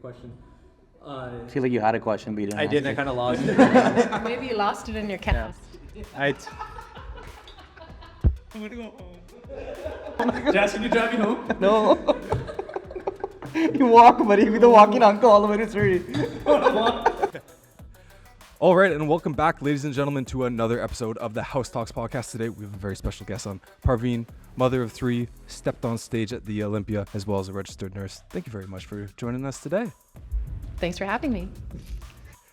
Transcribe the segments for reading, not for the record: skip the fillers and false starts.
question. I feel like you had a question, but you didn't. I did. I kind of lost it. Maybe you lost it in your cast. I'm gonna go home. Jess, can you drive me home? No. You walk, buddy. You're the walking uncle all the way to Surrey. All right, and welcome back, ladies and gentlemen, to another episode of the House Talks podcast. Today, we have a very special guest on. Parveen, mother of three, stepped on stage at the Olympia, as well as a registered nurse. Thank you very much for joining us today. Thanks for having me.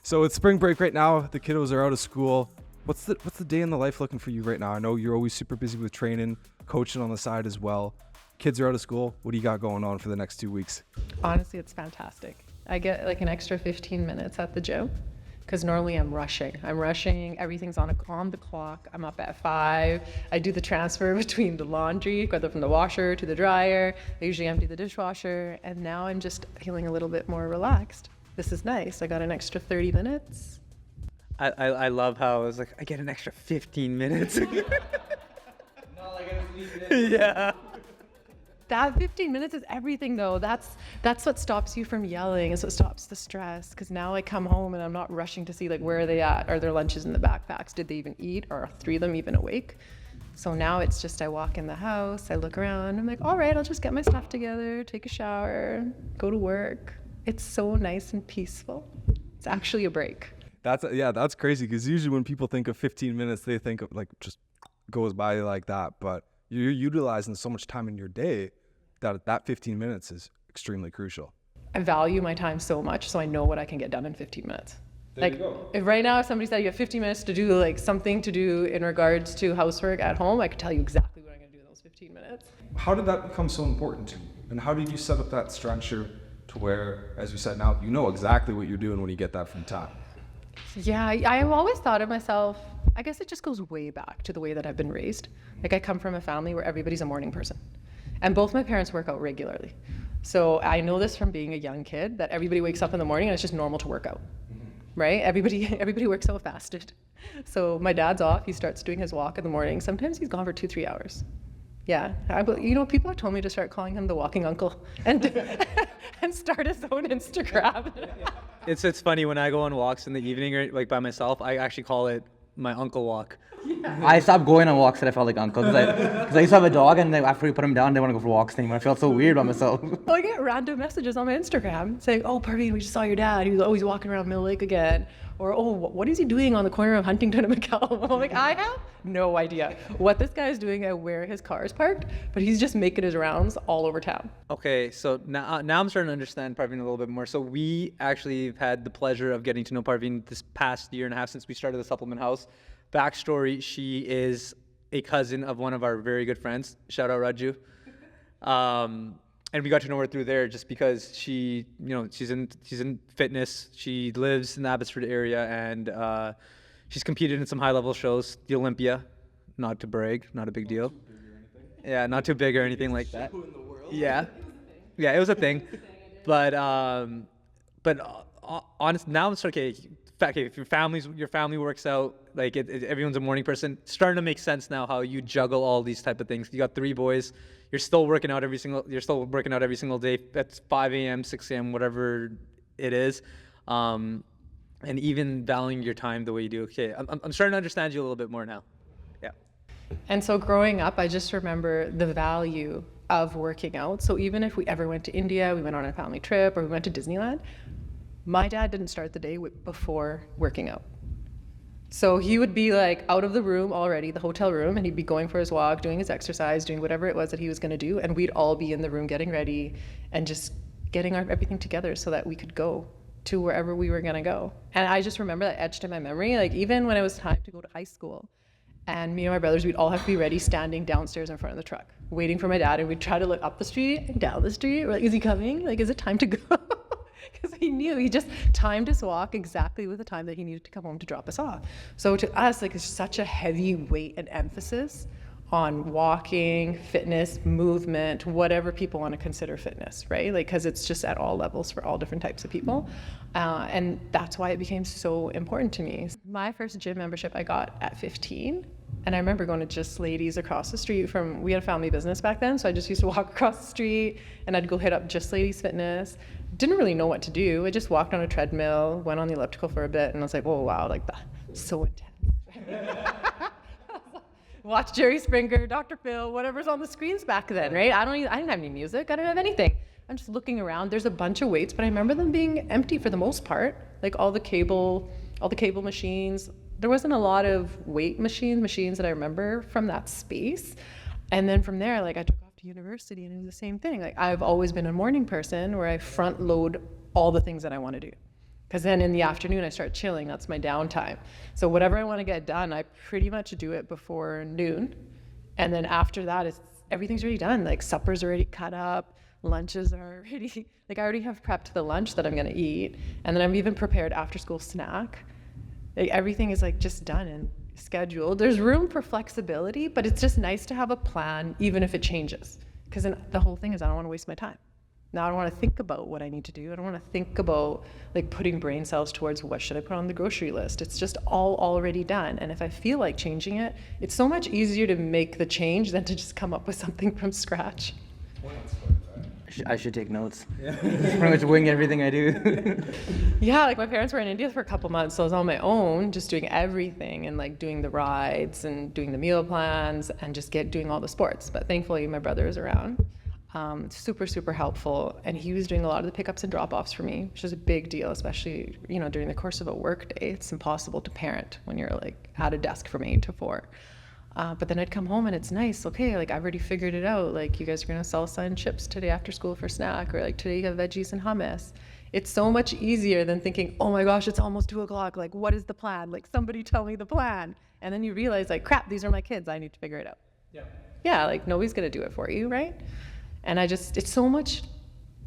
So it's spring break right now. The kiddos are out of school. What's the day in the life looking for you right now? I know you're always super busy with training, coaching on the side as well. Kids are out of school. What do you got going on for the next 2 weeks? Honestly, it's fantastic. I get like an extra 15 minutes at the gym because normally I'm rushing. Everything's on the clock. I'm up at 5. I do the transfer between the laundry, whether from the washer to the dryer. I usually empty the dishwasher, and now I'm just feeling a little bit more relaxed. This is nice. I got an extra 30 minutes. I love how I was like, I get an extra 15 minutes. Yeah. That 15 minutes is everything, though. That's what stops you from yelling. It's what stops the stress. Because now I come home and I'm not rushing to see like where are they at? Are their lunches in the backpacks? Did they even eat? Are 3 of them even awake? So now it's just I walk in the house, I look around, I'm like, all right, I'll just get my stuff together, take a shower, go to work. It's so nice and peaceful. It's actually a break. That's crazy, because usually when people think of 15 minutes, they think of like just goes by like that. But you're utilizing so much time in your day that 15 minutes is extremely crucial. I value my time so much, so I know what I can get done in 15 minutes. There you go. If right now if somebody said you have 15 minutes to do like something to do in regards to housework at home, I could tell you exactly what I'm gonna do in those 15 minutes. How did that become so important to you? And how did you set up that structure to where, as you said now, you know exactly what you're doing when you get that from time? Yeah, I've always thought of myself, I guess it just goes way back to the way that I've been raised. Like I come from a family where everybody's a morning person. And both my parents work out regularly. So I know this from being a young kid, that everybody wakes up in the morning and it's just normal to work out, right? Everybody works out fasted. So my dad's off, he starts doing his walk in the morning. Sometimes he's gone for 2-3 hours. Yeah, people have told me to start calling him the walking uncle and start his own Instagram. It's funny when I go on walks in the evening or like by myself, I actually call it my uncle walk. Yeah. I stopped going on walks that I felt like uncle because I used to have a dog, and after we put him down, they want to go for walks anymore. I felt so weird by myself. I get random messages on my Instagram saying, "Oh, Parveen, we just saw your dad. He was always walking around Mill Lake again." Or, "Oh, what is he doing on the corner of Huntington and McCallum?" I'm like, I have no idea what this guy is doing and where his car is parked, but he's just making his rounds all over town. Okay, so now I'm starting to understand Parveen a little bit more. So we actually have had the pleasure of getting to know Parveen this past year and a half since we started the supplement house. Backstory, she is a cousin of one of our very good friends. Shout out Raju. And we got to know her through there just because she's in fitness. She lives in the Abbotsford area, and she's competed in some high-level shows, the Olympia. Not to brag, not a big deal. Yeah, not too big or anything like that. Yeah, it was a thing. But honest, now it's okay. If your family works out, like everyone's a morning person. It's starting to make sense now how you juggle all these type of things. You got 3 boys. You're still working out every single day at 5 a.m., 6 a.m., whatever it is, and even valuing your time the way you do. Okay, I'm starting to understand you a little bit more now. Yeah. And so growing up, I just remember the value of working out. So even if we ever went to India, we went on a family trip, or we went to Disneyland, my dad didn't start the day before working out. So he would be like out of the room already, the hotel room, and he'd be going for his walk, doing his exercise, doing whatever it was that he was going to do, and we'd all be in the room getting ready and just getting everything together so that we could go to wherever we were going to go. And I just remember that etched in my memory, like even when it was time to go to high school, and me and my brothers, we'd all have to be ready standing downstairs in front of the truck, waiting for my dad, and we'd try to look up the street and down the street. We're like, is he coming? Like, is it time to go? Because he just timed his walk exactly with the time that he needed to come home to drop us off. So to us, like, it's such a heavy weight and emphasis on walking, fitness, movement, whatever people want to consider fitness, right? Like, because it's just at all levels for all different types of people. And that's why it became so important to me. My first gym membership I got at 15. And I remember going to Just Ladies across the street we had a family business back then. So I just used to walk across the street and I'd go hit up Just Ladies Fitness. didn't really know what to do. I just walked on a treadmill, went on the elliptical for a bit, and I was like, oh wow, like that's so intense. Watch Jerry Springer, Dr. Phil, whatever's on the screens back then, right? I didn't have any music. I didn't have anything. I'm just looking around. There's a bunch of weights, but I remember them being empty for the most part. Like all the cable machines. There wasn't a lot of weight machines that I remember from that space. And then from there, like I took off to university and it was the same thing. Like I've always been a morning person where I front load all the things that I want to do. Because then in the afternoon I start chilling, that's my downtime. So whatever I want to get done, I pretty much do it before noon. And then after that, everything's already done. Like supper's already cut up, lunches are already, like I already have prepped the lunch that I'm gonna eat. And then I'm even prepared after school snack. Like everything is like just done and scheduled. There's room for flexibility, but it's just nice to have a plan, even if it changes. Because the whole thing is I don't want to waste my time. Now I don't want to think about what I need to do. I don't want to think about like putting brain cells towards what should I put on the grocery list. It's just all already done. And if I feel like changing it, it's so much easier to make the change than to just come up with something from scratch. I should take notes. Yeah. Pretty much wing everything I do. Yeah, like my parents were in India for a couple months, so I was on my own, just doing everything and like doing the rides and doing the meal plans and just doing all the sports. But thankfully my brother is around. Super, super helpful. And he was doing a lot of the pickups and drop-offs for me, which is a big deal, especially, during the course of a work day. It's impossible to parent when you're like at a desk from 8 to 4. But then I'd come home and it's nice. Okay, like I've already figured it out. Like you guys are gonna salsa and chips today after school for snack, or like today you have veggies and hummus. It's so much easier than thinking, oh my gosh, it's almost 2 o'clock. Like what is the plan? Like somebody tell me the plan. And then you realize like, crap, these are my kids. I need to figure it out. Yeah, like nobody's gonna do it for you, right? And it's so much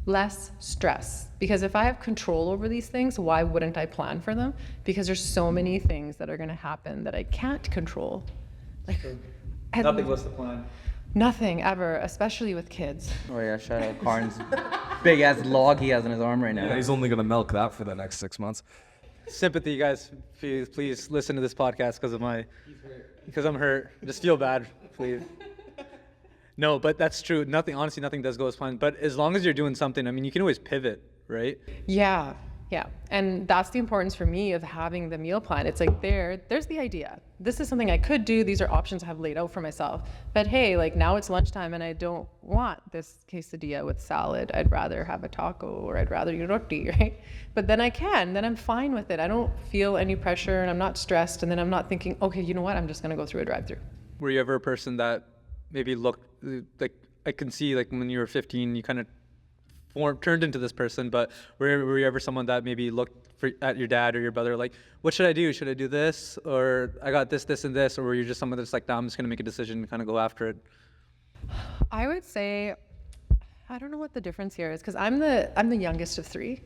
less stress, because if I have control over these things, why wouldn't I plan for them? Because there's so many things that are gonna happen that I can't control. Like, Nothing was the plan. Nothing ever, especially with kids. Oh yeah, shout out Karn's big ass log he has in his arm right now. Yeah, he's only gonna milk that for the next 6 months. Sympathy, guys. Please listen to this podcast because I'm hurt. Just feel bad, please. No, but that's true. Honestly, nothing does go as planned. But as long as you're doing something, I mean, you can always pivot, right? Yeah. And that's the importance for me of having the meal plan. It's like there's the idea. This is something I could do. These are options I have laid out for myself. But hey, like now it's lunchtime and I don't want this quesadilla with salad. I'd rather have a taco, or I'd rather eat roti, right? But then then I'm fine with it. I don't feel any pressure and I'm not stressed. And then I'm not thinking, okay, you know what? I'm just going to go through a drive-through. Were you ever a person that maybe looked like, I can see like when you were 15, you kind of turned into this person, but were you ever someone that maybe looked at your dad or your brother like, what should I do? Should I do this? Or I got this, and this? Or were you just someone that's like, nah, I'm just going to make a decision and kind of go after it? I would say, I don't know what the difference here is, because I'm the youngest of 3,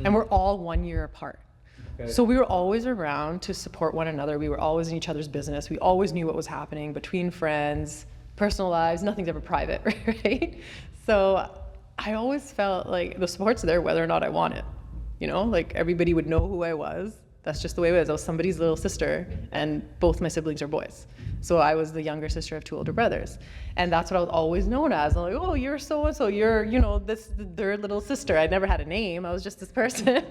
and we're all 1 year apart. Okay. So we were always around to support one another. We were always in each other's business. We always knew what was happening between friends, personal lives. Nothing's ever private, right? So I always felt like the support's there whether or not I want it. Like everybody would know who I was. That's just the way it was. I was somebody's little sister, and both my siblings are boys. So I was the younger sister of 2 older brothers. And that's what I was always known as. I'm like, oh, you're so-and-so, you're, their little sister. I never had a name. I was just this person.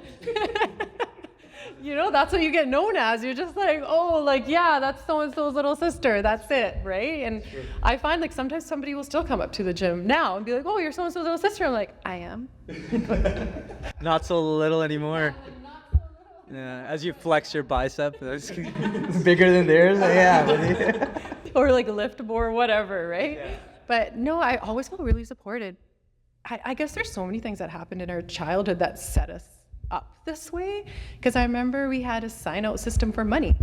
That's what you get known as. You're just like, oh, like, yeah, that's so-and-so's little sister. That's it, right? And sure. I find like sometimes somebody will still come up to the gym now and be like, oh, you're so-and-so's little sister. I'm like, I am. Not so little anymore. Yeah, as you flex your bicep. Bigger than theirs? Yeah. Or like lift more, whatever, right? Yeah. But no, I always felt really supported. I guess there's so many things that happened in our childhood that set us up this way, because I remember we had a sign-out system for money.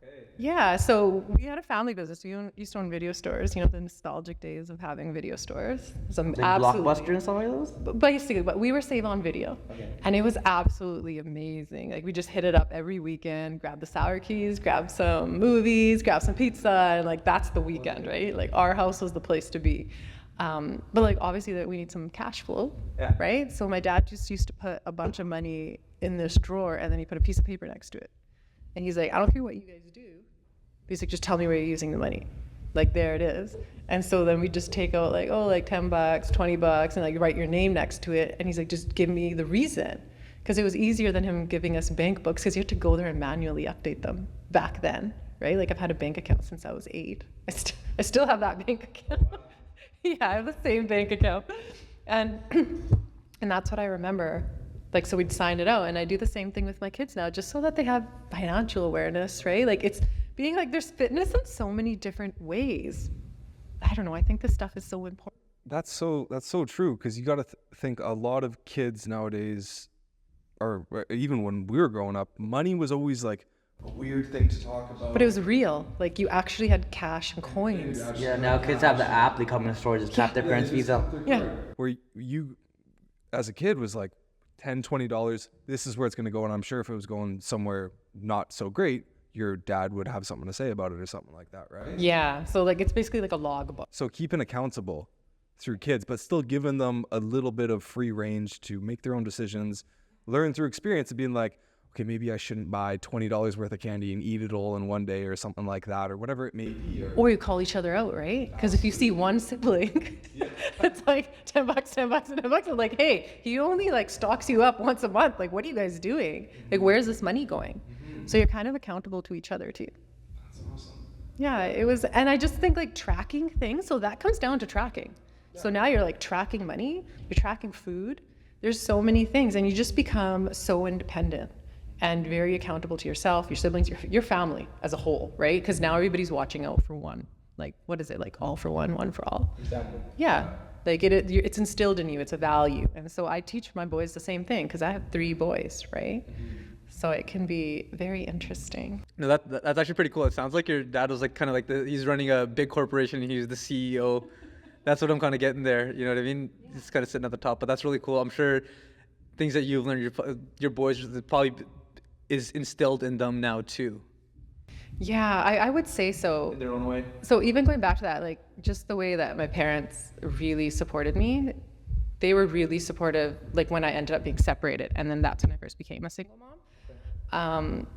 Okay. Yeah, so we had a family business. We used to own video stores, the nostalgic days of having video stores. Some like Blockbuster and stuff like those? Basically, but we were Save On Video. Okay. And it was absolutely amazing. Like we just hit it up every weekend, grab the sour keys, grab some movies, grab some pizza, and like that's the weekend, right? Like our house was the place to be. But like obviously that we need some cash flow, right? So my dad just used to put a bunch of money in this drawer, and then he put a piece of paper next to it. And he's like, I don't care what you guys do. He's like, just tell me where you're using the money. Like there it is. And so then we just take out like, oh, like $10, $20, and like write your name next to it. And he's like, just give me the reason. Because it was easier than him giving us bank books, because you had to go there and manually update them back then, right? Like I've had a bank account since I was 8. I still have that bank account. Yeah, I have the same bank account. And and that's what I remember. Like, so we'd sign it out, and I do the same thing with my kids now, just so that they have financial awareness, right? Like it's being like, there's fitness in so many different ways. I don't know, I think this stuff is so important. That's so true, because you got to think a lot of kids nowadays, or even when we were growing up, money was always like a weird thing to talk about. But it was real. Like you actually had cash and coins. Yeah, now kids have the app. They come in the store, just tap their parents' Visa. Yeah. Where you, as a kid, was like $10, $20. This is where it's going to go. And I'm sure if it was going somewhere not so great, your dad would have something to say about it or something like that, right? Yeah. So like it's basically like a logbook. So keeping accountable through kids, but still giving them a little bit of free range to make their own decisions, learn through experience, and being like, okay, maybe I shouldn't buy $20 worth of candy and eat it all in one day or something like that, or whatever it may be. Or you call each other out, right? Because if you see one sibling, it's like $10, $10, and $10. And like, hey, he only like stocks you up once a month. Like, what are you guys doing? Like, where's this money going? So you're kind of accountable to each other too. That's awesome. Yeah, it was, and I just think like tracking things. So that comes down to tracking. So now you're like tracking money, you're tracking food. There's so many things, and you just become so independent and very accountable to yourself, your siblings, your family as a whole, right? Because now everybody's watching out for one. Like, what is it? Like all for one, one for all. Exactly. Yeah, like it's instilled in you. It's a value, and so I teach my boys the same thing because I have 3 boys, right? So it can be very interesting. No, that's actually pretty cool. It sounds like your dad was like kind of like he's running a big corporation and he's the CEO. That's what I'm kind of getting there. You know what I mean? He's kind of sitting at the top, but that's really cool. I'm sure things that you've learned, your boys probably is instilled in them now too. Yeah, I would say so. In their own way. So even going back to that, like just the way that my parents really supported me, they were really supportive, like when I ended up being separated. And then that's when I first became a single mom.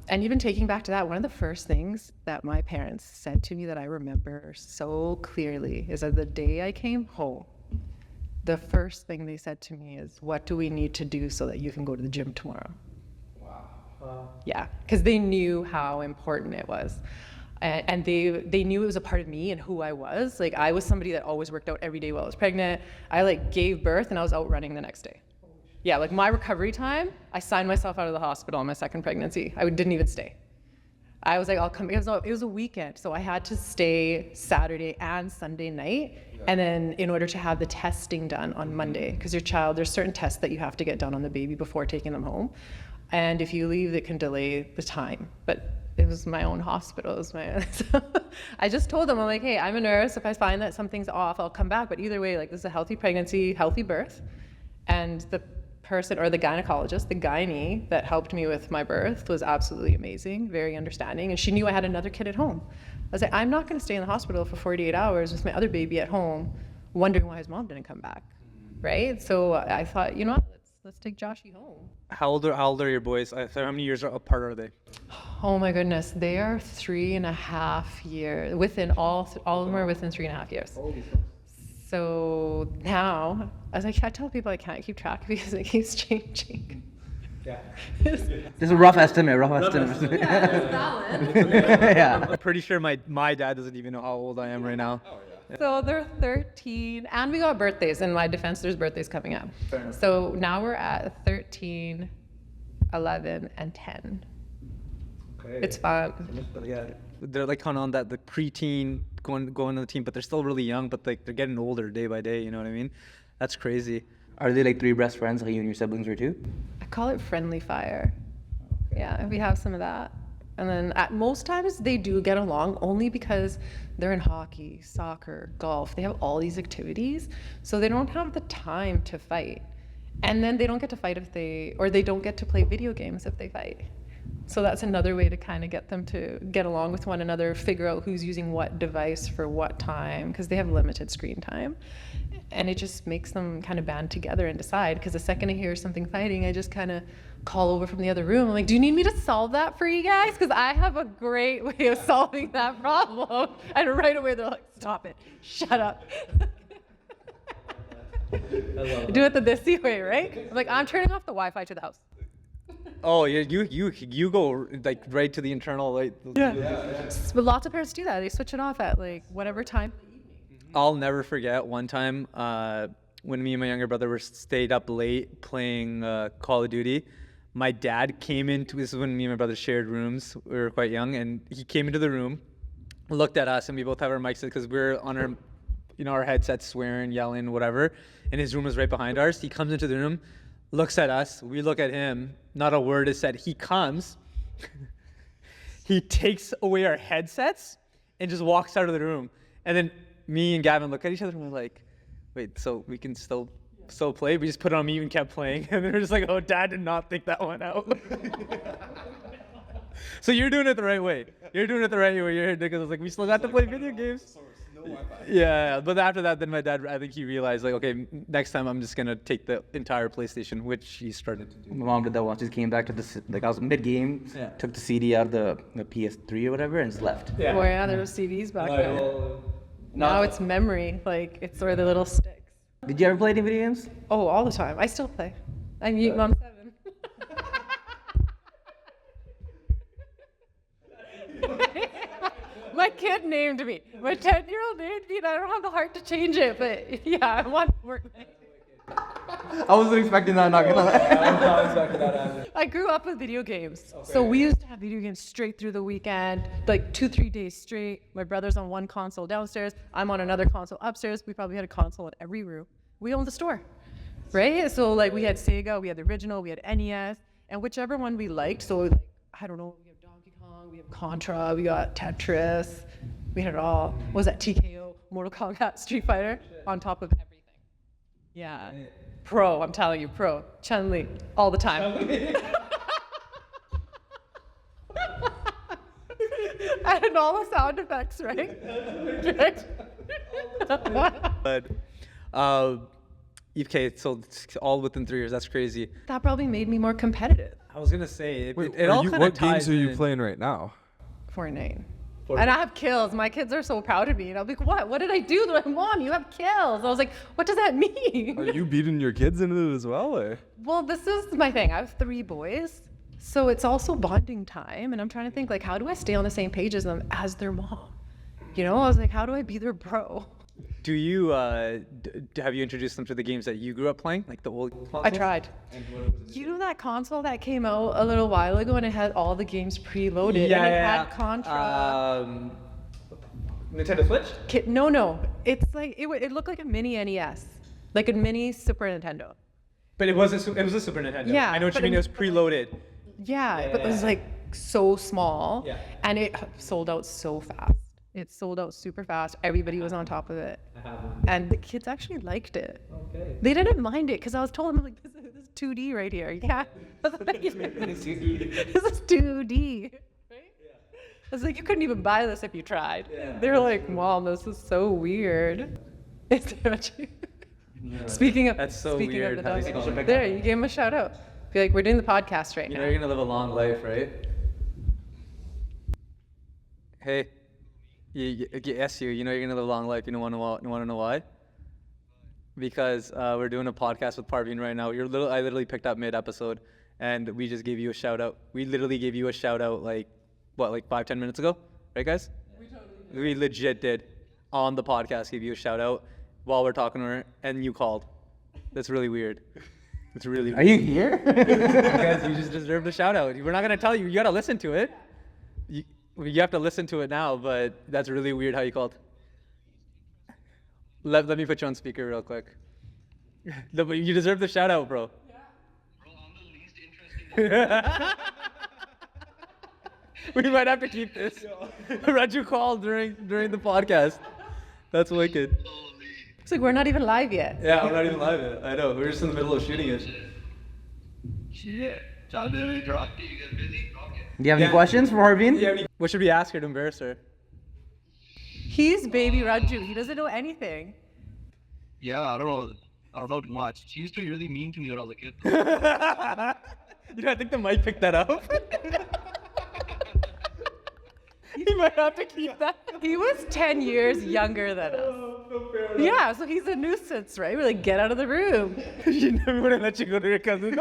And even taking back to that, one of the first things that my parents said to me that I remember so clearly is that the day I came home, the first thing they said to me is, what do we need to do so that you can go to the gym tomorrow? Wow. Yeah, because they knew how important it was. And they knew it was a part of me and who I was. Like I was somebody that always worked out every day while I was pregnant. I like gave birth and I was out running the next day. Yeah, like my recovery time, I signed myself out of the hospital on my second pregnancy. I didn't even stay. I was like, I'll come. It was a weekend, so I had to stay Saturday and Sunday night, and then in order to have the testing done on Monday, because there's certain tests that you have to get done on the baby before taking them home, and if you leave, it can delay the time. But it was my own hospital. It was so I just told them, I'm like, hey, I'm a nurse. If I find that something's off, I'll come back. But either way, like this is a healthy pregnancy, healthy birth, and the person or the gynecologist, the gynae that helped me with my birth was absolutely amazing, very understanding, and she knew I had another kid at home. I was like, I'm not going to stay in the hospital for 48 hours with my other baby at home, wondering why his mom didn't come back, right? So I thought, you know what, let's take Joshy home. How old are your boys? How many years apart are they? Oh my goodness, they are 3.5 years. All of them are within 3.5 years. So now, as I tell people, I can't keep track because it keeps changing. Yeah. This is a rough estimate. Yeah. I'm pretty sure my dad doesn't even know how old I am right now. Oh, yeah. So they're 13, and we got birthdays. In my defense, there's birthdays coming up. So now we're at 13, 11, and 10. Okay. It's fun. Yeah. They're like kind of on that the preteen going to the teen, but they're still really young. But like they're getting older day by day. You know what I mean? That's crazy. Are they like 3 best friends like you and your siblings were too? I call it friendly fire. Yeah, we have some of that. And then at most times they do get along only because they're in hockey, soccer, golf. They have all these activities, so they don't have the time to fight. And then they don't get to fight they don't get to play video games if they fight. So that's another way to kind of get them to get along with one another, figure out who's using what device for what time, because they have limited screen time. And it just makes them kind of band together and decide, because the second I hear something fighting, I just kind of call over from the other room. I'm like, do you need me to solve that for you guys? Because I have a great way of solving that problem. And right away they're like, stop it, shut up. Do it the Desi way, right? I'm like, I'm turning off the Wi-Fi to the house. Oh, yeah, you go like right to the internal, like. Yeah. But lots of parents do that. They switch it off at like whatever time. I'll never forget one time when me and my younger brother were stayed up late playing Call of Duty. My dad came into, this is when me and my brother shared rooms. We were quite young, and he came into the room, looked at us, and we both have our mics because we're on our, our headsets, swearing, yelling, whatever. And his room was right behind ours. He comes into the room, looks at us, we look at him, not a word is said. He comes, he takes away our headsets and just walks out of the room. And then me and Gavin look at each other and we're like, wait, so we can still play? We just put it on mute and kept playing. And then we're just like, oh, Dad did not think that one out. So you're doing it the right way. You're doing it the right way. You're because it's like, we still got to play video games. Yeah, but after that, then my dad, I think he realized, like, okay, next time I'm just going to take the entire PlayStation, which he started to do. My mom did that once. Just came back to like I was mid-game, took the CD out of the PS3 or whatever, and just left. Yeah. Oh yeah, there were CDs back then. Now it's memory, like it's where the little sticks. Did you ever play any video games? Oh, all the time. I still play. I'm Mom 7. My kid named me. My 10-year-old named me, and I don't have the heart to change it. But yeah, I want to work. I wasn't expecting that. Not gonna lie. I was not expecting that either. I grew up with video games. Okay. So we used to have video games straight through the weekend, like 2-3 days straight. My brother's on one console downstairs. I'm on another console upstairs. We probably had a console in every room. We owned the store, right? So like we had Sega, we had the original, we had NES, and whichever one we liked. So like, I don't know, we have Donkey Kong, we have Contra, we got Tetris, we had it all. What was that TKO, Mortal Kombat, Street Fighter, on top of everything. Yeah. Pro, I'm telling you, pro. Chun-Li, all the time. And all the sound effects, right? But, okay, so it's all within 3 years. That's crazy. That probably made me more competitive. I was gonna say Wait, it all kind of what ties games are you in. playing right now? Fortnite. And I have kills. My kids are so proud of me. And I'll be like, what? What did I do? They're like, Mom, you have kills. I was like, what does that mean? Are you beating your kids into it as well? Or? Well, this is my thing. I have 3 boys. So it's also bonding time. And I'm trying to think, like, how do I stay on the same page as them as their mom? You know, I was like, how do I be their bro? Do you have you introduced them to the games that you grew up playing, like the old consoles? I tried. You know that console that came out a little while ago and it had all the games preloaded? Yeah, and it had Contra. Nintendo Switch? No. It's like, it looked like a mini NES. Like a mini Super Nintendo. But it was a Super Nintendo. Yeah. I know what you mean. It was preloaded. Yeah, but it was like so small. Yeah. And it sold out so fast. It sold out super fast. Everybody was on top of it. And the kids actually liked it. Okay. They didn't mind it because I was told them, like, this is 2D right here. Yeah. This is 2D. Right? Yeah. I was like, you couldn't even buy this if you tried. Yeah. They were like, Mom, this is so weird. Speaking of That's so speaking weird. of the How dog, there, you gave him a shout out. Be like, we're doing the podcast right now. You're gonna live a long life, right? Hey. Yes, you know you're gonna live a long life. You want to know why? Because we're doing a podcast with Parveen right now. I literally picked up mid-episode, and we just gave you a shout out. We literally gave you a shout out like 5-10 minutes ago, right, guys? We legit did on the podcast. Gave you a shout out while we're talking to her, and you called. That's really weird. It's really. Are you here? Guys, you just deserve the shout out. We're not gonna tell you. You gotta listen to it. You have to listen to it now, but that's really weird how you called. Let me put you on speaker real quick. You deserve the shout out, bro. Yeah. Bro, I'm the least interesting. We might have to keep this. Raju called during the podcast. That's wicked. It's like, we're not even live yet. Yeah, I'm not even live yet. I know. We're just in the middle of shooting it. Yeah. Do you have any questions for Parveen? What should we ask her to embarrass her? He's baby Raju. He doesn't know anything. Yeah, I don't know. I don't know too much. She used to be really mean to me when I was a kid. You know, I think the mic picked that up. He might have to keep that. He was 10 years younger than us. Yeah, so he's a nuisance, right? We're like, get out of the room. She never would have let you go to your cousin.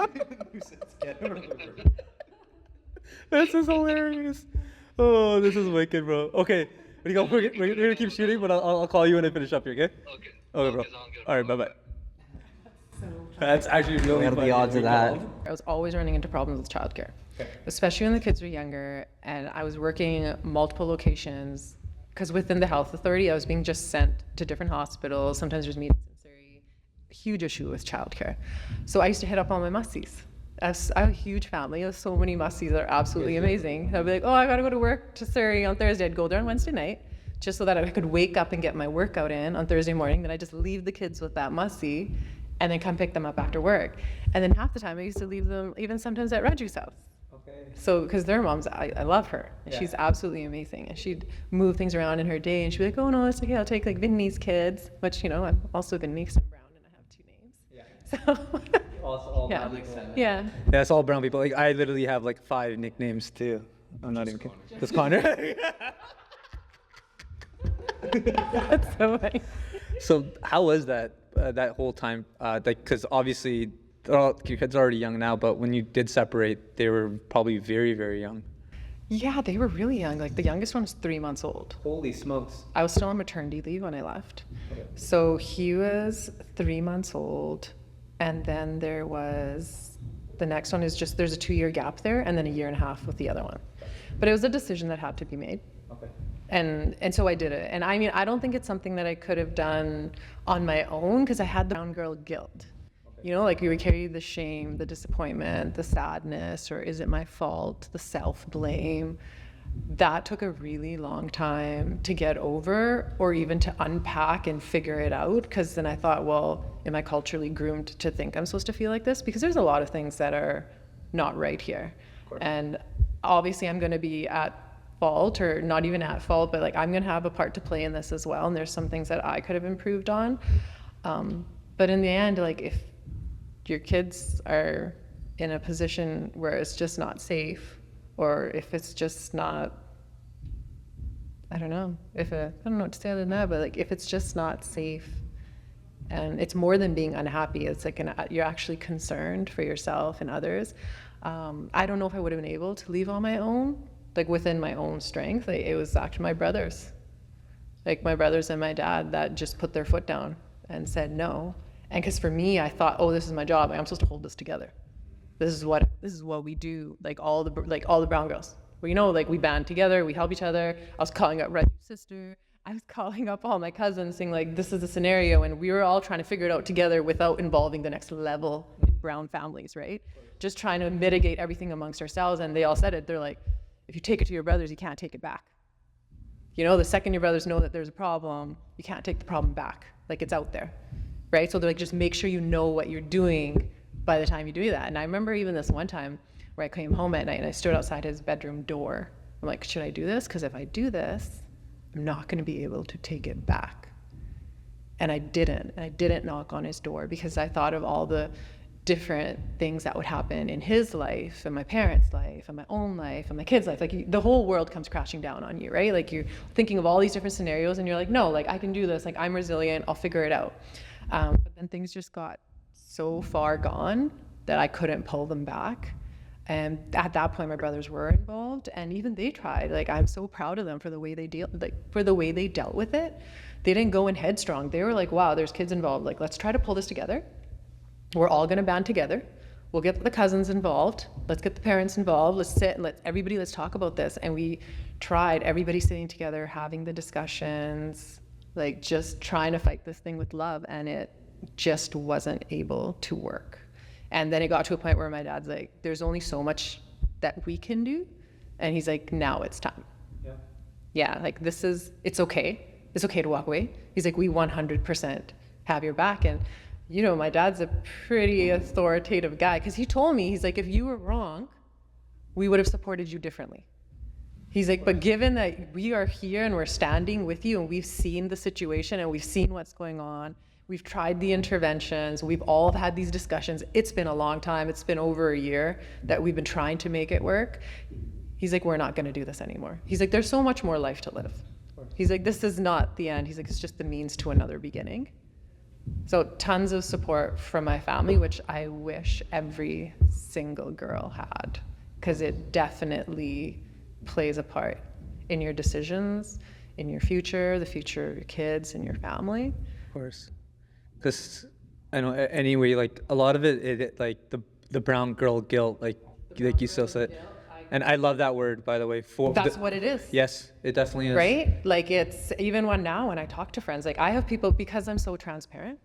This is hilarious. Oh, this is wicked, bro. Okay, what do you got? We're gonna keep shooting, but I'll call you when I finish up here, okay? Okay. Okay, bro. Sounds good. All right, bye-bye. That's actually really What are the odds of that? I was always running into problems with childcare, especially when the kids were younger, and I was working multiple locations because within the health authority, I was being just sent to different hospitals. Sometimes there's meetings in Surrey. Huge issue with childcare. So I used to hit up all my mussies. I have a huge family. There's so many mussies that are absolutely amazing. I'd be like, oh, I gotta go to work to Surrey on Thursday. I'd go there on Wednesday night, just so that I could wake up and get my workout in on Thursday morning. Then I just leave the kids with that mussie and then come pick them up after work. And then half the time I used to leave them even sometimes at Raju's house. Okay. So, because their moms, I love her. And she's absolutely amazing. And she'd move things around in her day and she'd be like, oh no, it's okay, I'll take like Vinny's kids, which, you know, I'm also Vinny because I'm brown and I have 2 names. Yeah. So, Also, all yeah. makes sense. Yeah. Yeah, it's all brown people. Like I literally have like 5 nicknames too. I'm not even kidding. Just Connor. That's so funny. So how was that that whole time? Like, because obviously your kids are already young now, but when you did separate, they were probably very, very young. Yeah, they were really young. Like the youngest one was 3 months old. Holy smokes! I was still on maternity leave when I left. So he was 3 months old. And then there was, the next one is just, there's a 2-year gap there and then a 1.5 years with the other one. But it was a decision that had to be made. Okay. And so I did it. And I mean, I don't think it's something that I could have done on my own because I had the brown girl guilt. You know, like you would carry the shame, the disappointment, the sadness, or is it my fault, the self-blame. That took a really long time to get over or even to unpack and figure it out, because then I thought, well, am I culturally groomed to think I'm supposed to feel like this? Because there's a lot of things that are not right here. And obviously I'm going to be at fault, or not even at fault, but like I'm going to have a part to play in this as well. And there's some things that I could have improved on. But in the end, like if your kids are in a position where it's just not safe, or if it's just not, I don't know what to say other than that, but like if it's just not safe, and it's more than being unhappy, it's like you're actually concerned for yourself and others. I don't know if I would have been able to leave on my own, like within my own strength. Like, it was actually my brothers and my dad that just put their foot down and said no. And because for me, I thought, oh, this is my job. I'm supposed to hold this together. This is what we do. Like all the brown girls. Well, you know, like we band together, we help each other. I was calling up Reggie's sister. I was calling up all my cousins, saying like, this is the scenario, and we were all trying to figure it out together without involving the next level in brown families, right? Just trying to mitigate everything amongst ourselves. And they all said it. They're like, if you take it to your brothers, you can't take it back. You know, the second your brothers know that there's a problem, you can't take the problem back. Like, it's out there, right? So they're like, just make sure you know what you're doing by the time you do that. And I remember even this one time where I came home at night and I stood outside his bedroom door. I'm like, should I do this? Because if I do this, I'm not going to be able to take it back. And I didn't. And I didn't knock on his door because I thought of all the different things that would happen in his life and my parents' life and my own life and my kids' life. Like, the whole world comes crashing down on you, right? Like, you're thinking of all these different scenarios and you're like, no, like, I can do this. Like, I'm resilient. I'll figure it out. But then things just got so far gone that I couldn't pull them back. And at that point, my brothers were involved, and even they tried. Like, I'm so proud of them for the way they dealt with it. They didn't go in headstrong. They were like, wow, there's kids involved. Like, let's try to pull this together. We're all going to band together. We'll get the cousins involved. Let's get the parents involved. Let's sit and let's talk about this. And we tried, everybody sitting together, having the discussions, like just trying to fight this thing with love, and it just wasn't able to work. And then it got to a point where my dad's like, there's only so much that we can do. And he's like, now it's time. Yeah, like it's okay. It's okay to walk away. He's like, we 100% have your back. And you know, my dad's a pretty authoritative guy, because he told me, he's like, if you were wrong, we would have supported you differently. He's like, but given that we are here and we're standing with you and we've seen the situation and we've seen what's going on, we've tried the interventions, we've all had these discussions. It's been a long time. It's been over a year that we've been trying to make it work. He's like, we're not going to do this anymore. He's like, there's so much more life to live. He's like, this is not the end. He's like, it's just the means to another beginning. So tons of support from my family, which I wish every single girl had, because it definitely plays a part in your decisions, in your future, the future of your kids and your family. Of course. Because I know anyway, like a lot of it like the brown girl guilt, like you still said. And I love that word, by the way. That's what it is. Yes, it definitely is. Right? Like, it's even when I talk to friends, like I have people, because I'm so transparent,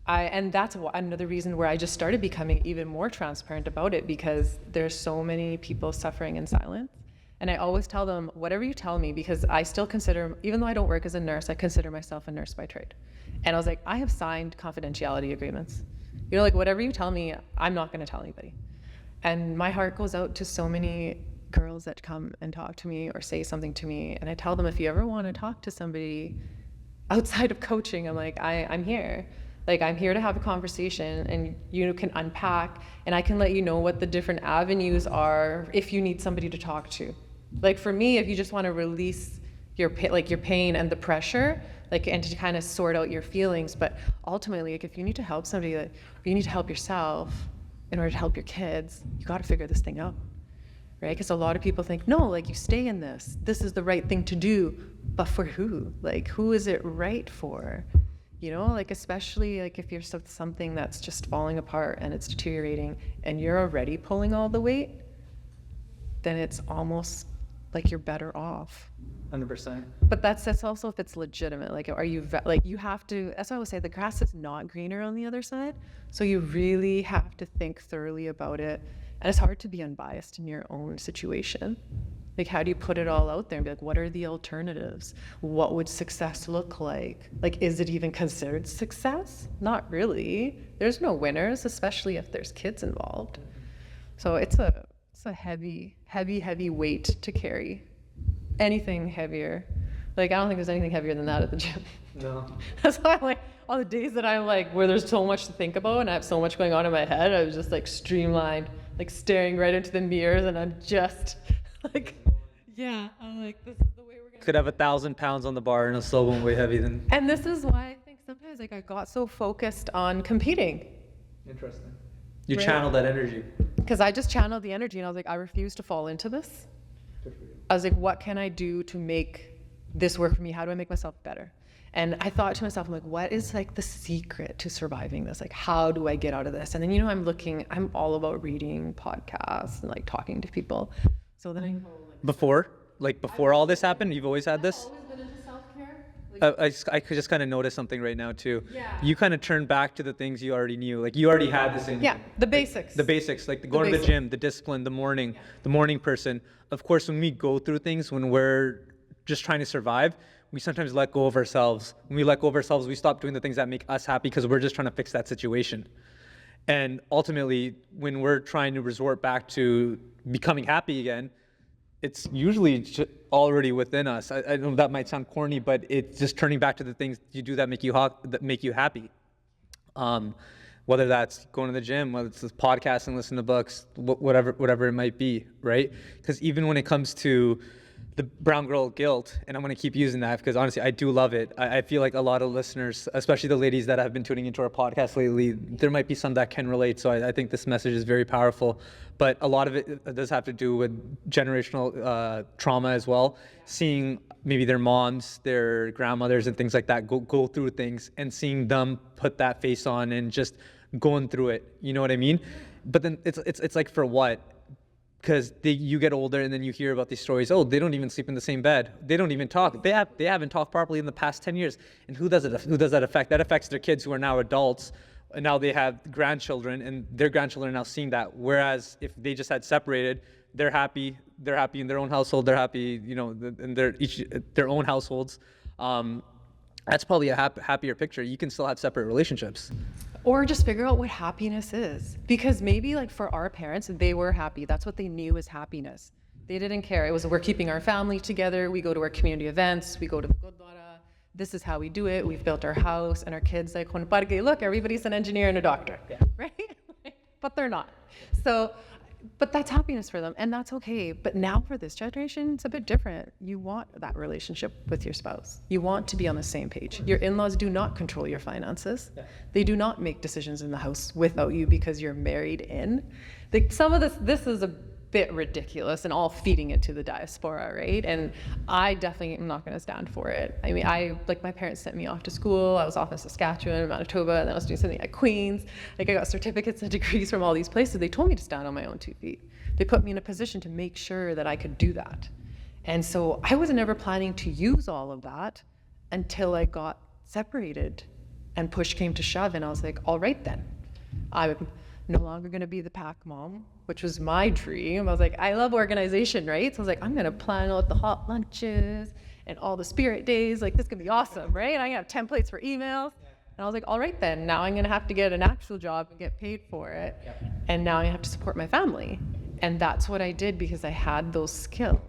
and that's another reason where I just started becoming even more transparent about it, because there's so many people suffering in silence. And I always tell them, whatever you tell me, because I still consider, even though I don't work as a nurse, I consider myself a nurse by trade. And I was like, I have signed confidentiality agreements. You know, like whatever you tell me, I'm not going to tell anybody. And my heart goes out to so many girls that come and talk to me or say something to me. And I tell them, if you ever want to talk to somebody outside of coaching, I'm like, I'm here. Like, I'm here to have a conversation, and you can unpack, and I can let you know what the different avenues are if you need somebody to talk to. Like for me, if you just want to release your pain and the pressure, like, and to kind of sort out your feelings, but ultimately, like, if you need to help somebody, like, you need to help yourself in order to help your kids, you got to figure this thing out, right? Because a lot of people think, no, like, you stay in this is the right thing to do, but for who? Like, who is it right for? You know, like, especially like if you're something that's just falling apart and it's deteriorating and you're already pulling all the weight, then it's almost like you're better off. 100%. But that's also if it's legitimate. Like, are you like, you have to, that's why I would say the grass is not greener on the other side. So you really have to think thoroughly about it. And it's hard to be unbiased in your own situation. Like, how do you put it all out there and be like, what are the alternatives? What would success look like? Like, is it even considered success? Not really. There's no winners, especially if there's kids involved. So it's a heavy, heavy, heavy weight to carry. Anything heavier. Like, I don't think there's anything heavier than that at the gym. No. That's why I'm like, all the days that I'm like, where there's so much to think about and I have so much going on in my head, I was just like streamlined, like staring right into the mirrors, and I'm just like, yeah, I'm like, this is the way we're gonna. Could have 1,000 pounds on the bar and it still won't weigh heavy then. And this is why I think sometimes, like, I got so focused on competing. Interesting. You Right. channeled that energy. Because I just channeled the energy, and I was like, I refuse to fall into this. Good for you. I was like, what can I do to make this work for me? How do I make myself better? And I thought to myself, I'm like, what is like the secret to surviving this? Like, how do I get out of this? And then, you know, I'm all about reading podcasts and like talking to people. So then I go like, Before all this happened, you've always had this? I've always been into self-care. I could just kind of notice something right now too. Yeah. You kind of turned back to the things you already knew. Like, you already had this in you. Yeah, the basics. The basics, like going to the basics. gym, the discipline, the morning person. Of course, when we go through things, when we're just trying to survive, we sometimes let go of ourselves. When we let go of ourselves, we stop doing the things that make us happy because we're just trying to fix that situation. And ultimately, when we're trying to resort back to becoming happy again, it's usually already within us. I know that might sound corny, but it's just turning back to the things you do that make you happy. Whether that's going to the gym, whether it's podcasting, listening to books, whatever it might be, right? Because even when it comes to the brown girl guilt, and I'm going to keep using that because honestly, I do love it. I feel like a lot of listeners, especially the ladies that have been tuning into our podcast lately, there might be some that can relate. So I think this message is very powerful. But a lot of it does have to do with generational trauma as well. Seeing maybe their moms, their grandmothers, and things like that go through things, and seeing them put that face on and just going through it. You know what I mean? But then it's like, for what? Because you get older and then you hear about these stories. Oh, they don't even sleep in the same bed. They don't even talk. They haven't talked properly in the past 10 years. And who does that affect? That affects their kids who are now adults. And now they have grandchildren, and their grandchildren are now seeing that. Whereas if they just had separated, they're happy in their own household. They're happy, you know, in their own households. That's probably a happier picture. You can still have separate relationships. Or just figure out what happiness is. Because maybe like for our parents, they were happy. That's what they knew as happiness. They didn't care. It was, we're keeping our family together. We go to our community events. We go to the Gurdwara. This is how we do it. We've built our house, and our kids like, look, everybody's an engineer and a doctor, right? But they're not. So, but that's happiness for them, and that's okay. But now for this generation, it's a bit different. You want that relationship with your spouse. You want to be on the same page. Your in-laws do not control your finances. They do not make decisions in the house without you because you're married in. Like some of this is a bit ridiculous and all feeding into the diaspora, right? And I definitely am not going to stand for it. I mean, my parents sent me off to school. I was off in Saskatchewan, Manitoba, and then I was doing something at Queen's. Like I got certificates and degrees from all these places. They told me to stand on my own 2 feet. They put me in a position to make sure that I could do that. And so I was never planning to use all of that until I got separated and push came to shove, and I was like, all right then. I'm no longer going to be the pack mom, which was my dream. I was like, I love organization, right? So I was like, I'm going to plan out the hot lunches and all the spirit days. Like, this is going to be awesome, right? And I'm going to have templates for emails. And I was like, all right then, now I'm going to have to get an actual job and get paid for it. And now I have to support my family. And that's what I did because I had those skills.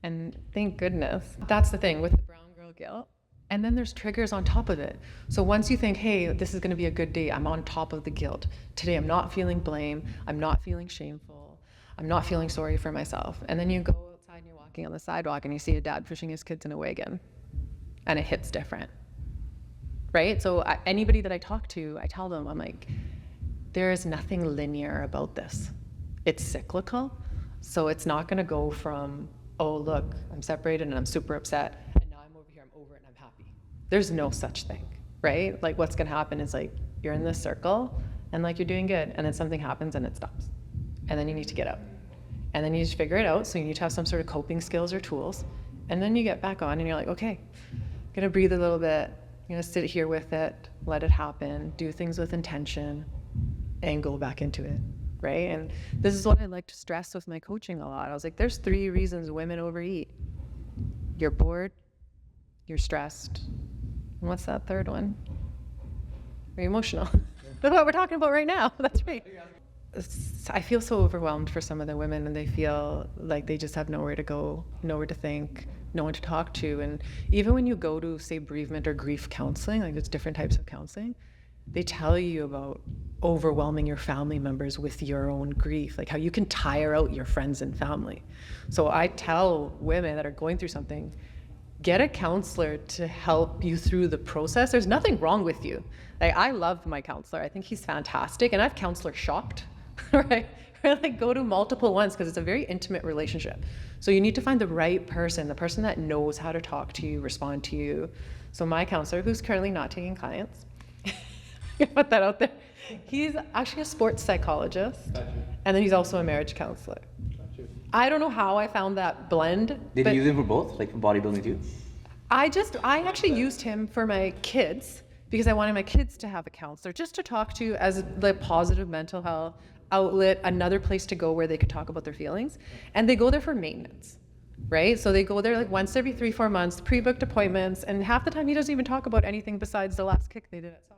And thank goodness. That's the thing with the brown girl guilt. And then there's triggers on top of it. So once you think, hey, this is going to be a good day, I'm on top of the guilt. Today I'm not feeling blame. I'm not feeling shameful. I'm not feeling sorry for myself. And then you go outside and you're walking on the sidewalk and you see a dad pushing his kids in a wagon. And it hits different. Right? So anybody that I talk to, I tell them, I'm like, there is nothing linear about this. It's cyclical. So it's not going to go from, oh, look, I'm separated and I'm super upset. There's no such thing, right? Like what's gonna happen is like, you're in this circle and like you're doing good and then something happens and it stops. And then you need to get out. And then you just figure it out. So you need to have some sort of coping skills or tools. And then you get back on and you're like, okay, I'm gonna breathe a little bit. I'm gonna sit here with it, let it happen, do things with intention and go back into it, right? And this is what I like to stress with my coaching a lot. I was like, there's 3 reasons women overeat. You're bored, you're stressed, and what's that third one? You're emotional. That's what we're talking about right now. That's right. I feel so overwhelmed for some of the women, and they feel like they just have nowhere to go, nowhere to think, no one to talk to. And even when you go to, say, bereavement or grief counseling, like there's different types of counseling, they tell you about overwhelming your family members with your own grief, like how you can tire out your friends and family. So I tell women that are going through something, get a counselor to help you through the process. There's nothing wrong with you. Like, I love my counselor. I think he's fantastic. And I've counselor shopped, right? Like go to multiple ones because it's a very intimate relationship. So you need to find the right person, the person that knows how to talk to you, respond to you. So my counselor, who's currently not taking clients, put that out there. He's actually a sports psychologist. And then he's also a marriage counselor. I don't know how I found that blend. Did you use him for both, like for bodybuilding too? I actually used him for my kids because I wanted my kids to have a counselor just to talk to as the positive mental health outlet, another place to go where they could talk about their feelings. And they go there for maintenance, right? So they go there like once every 3-4 months, pre-booked appointments, and half the time he doesn't even talk about anything besides the last kick they did at soccer.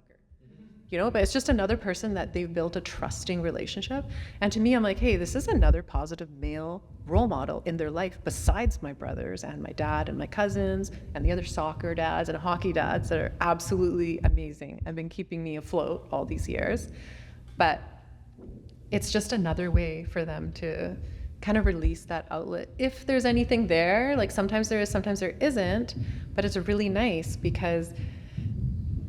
You know, but it's just another person that they've built a trusting relationship. And to me, I'm like, hey, this is another positive male role model in their life besides my brothers and my dad and my cousins and the other soccer dads and hockey dads that are absolutely amazing and been keeping me afloat all these years. But it's just another way for them to kind of release that outlet. If there's anything there, like sometimes there is, sometimes there isn't, but it's really nice because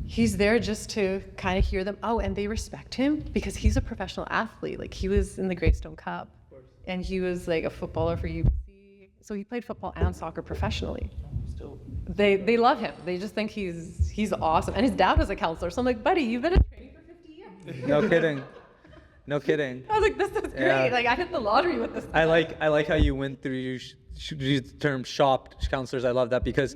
he's there just to kind of hear them out, and they respect him because he's a professional athlete. Like he was in the Greystone Cup and he was like a footballer for UBC. So he played football and soccer professionally. They love him. They just think he's awesome. And his dad was a counselor. So I'm like, buddy, you've been a trainer for 50 years. No kidding. No kidding. I was like, this is great. Yeah. Like I hit the lottery with this. I like how you went through, you used the term shop counselors. I love that because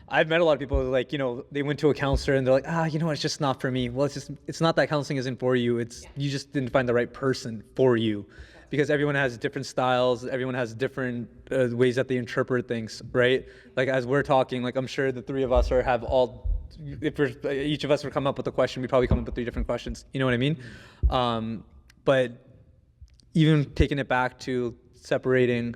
I've met a lot of people who, like, you know, they went to a counselor and they're like, you know what, it's just not for me. Well, it's not that counseling isn't for you. It's you just didn't find the right person for you, because everyone has different styles. Everyone has different ways that they interpret things, right? Like as we're talking, like I'm sure the 3 of us have all if each of us were come up with a question, we'd probably come up with 3 different questions. You know what I mean? But even taking it back to separating,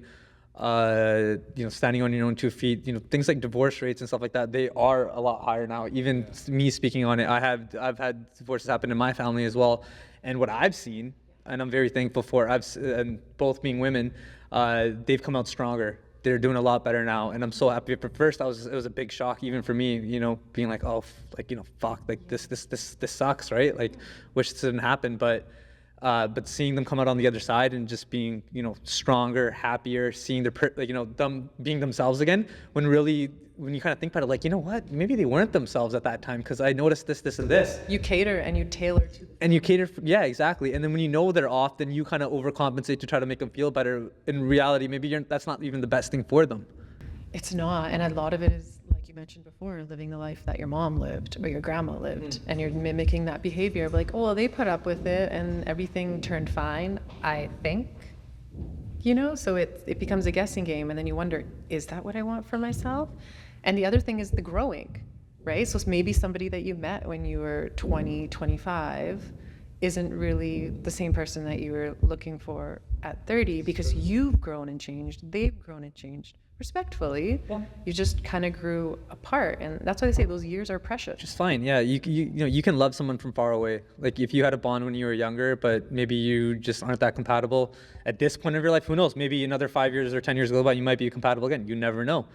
standing on your own 2 feet, things like divorce rates and stuff like that, they are a lot higher now. Even me speaking on it, I've had divorces happen in my family as well. And what I've seen, and I'm very thankful for, and both being women, they've come out stronger. They're doing a lot better now, and I'm so happy. At first, it was a big shock even for me, being like, oh, fuck, like this sucks, right? Like, wish this didn't happen, but seeing them come out on the other side and just being, stronger, happier, seeing them being themselves again, when you kind of think about it, like, you know what, maybe they weren't themselves at that time, because I noticed this, and this. You cater and you tailor to. And you cater, yeah, exactly. And then when they're off, then you kind of overcompensate to try to make them feel better. In reality, maybe that's not even the best thing for them. It's not, and a lot of it is, like you mentioned before, living the life that your mom lived or your grandma lived, and you're mimicking that behavior of like, oh, well, they put up with it and everything turned fine, I think. So it becomes a guessing game, and then you wonder, is that what I want for myself? And the other thing is the growing, right? So maybe somebody that you met when you were 20, 25 isn't really the same person that you were looking for at 30, because you've grown and changed, they've grown and changed. Respectfully, you just kind of grew apart, and that's why they say those years are precious. Just fine, yeah. You can love someone from far away. Like if you had a bond when you were younger, but maybe you just aren't that compatible at this point of your life. Who knows? Maybe another 5 years or 10 years go by, you might be compatible again. You never know.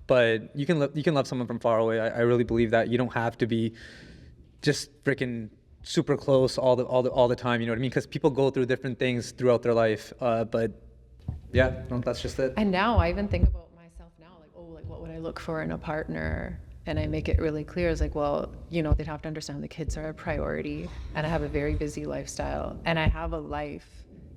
But you can love someone from far away. I really believe that. You don't have to be just freaking super close all the time. You know what I mean? Because people go through different things throughout their life. But yeah, no, that's just it. And now I even think about myself now, like, oh, like what would I look for in a partner? And I make it really clear. It's like, well, they'd have to understand the kids are a priority, and I have a very busy lifestyle, and I have a life.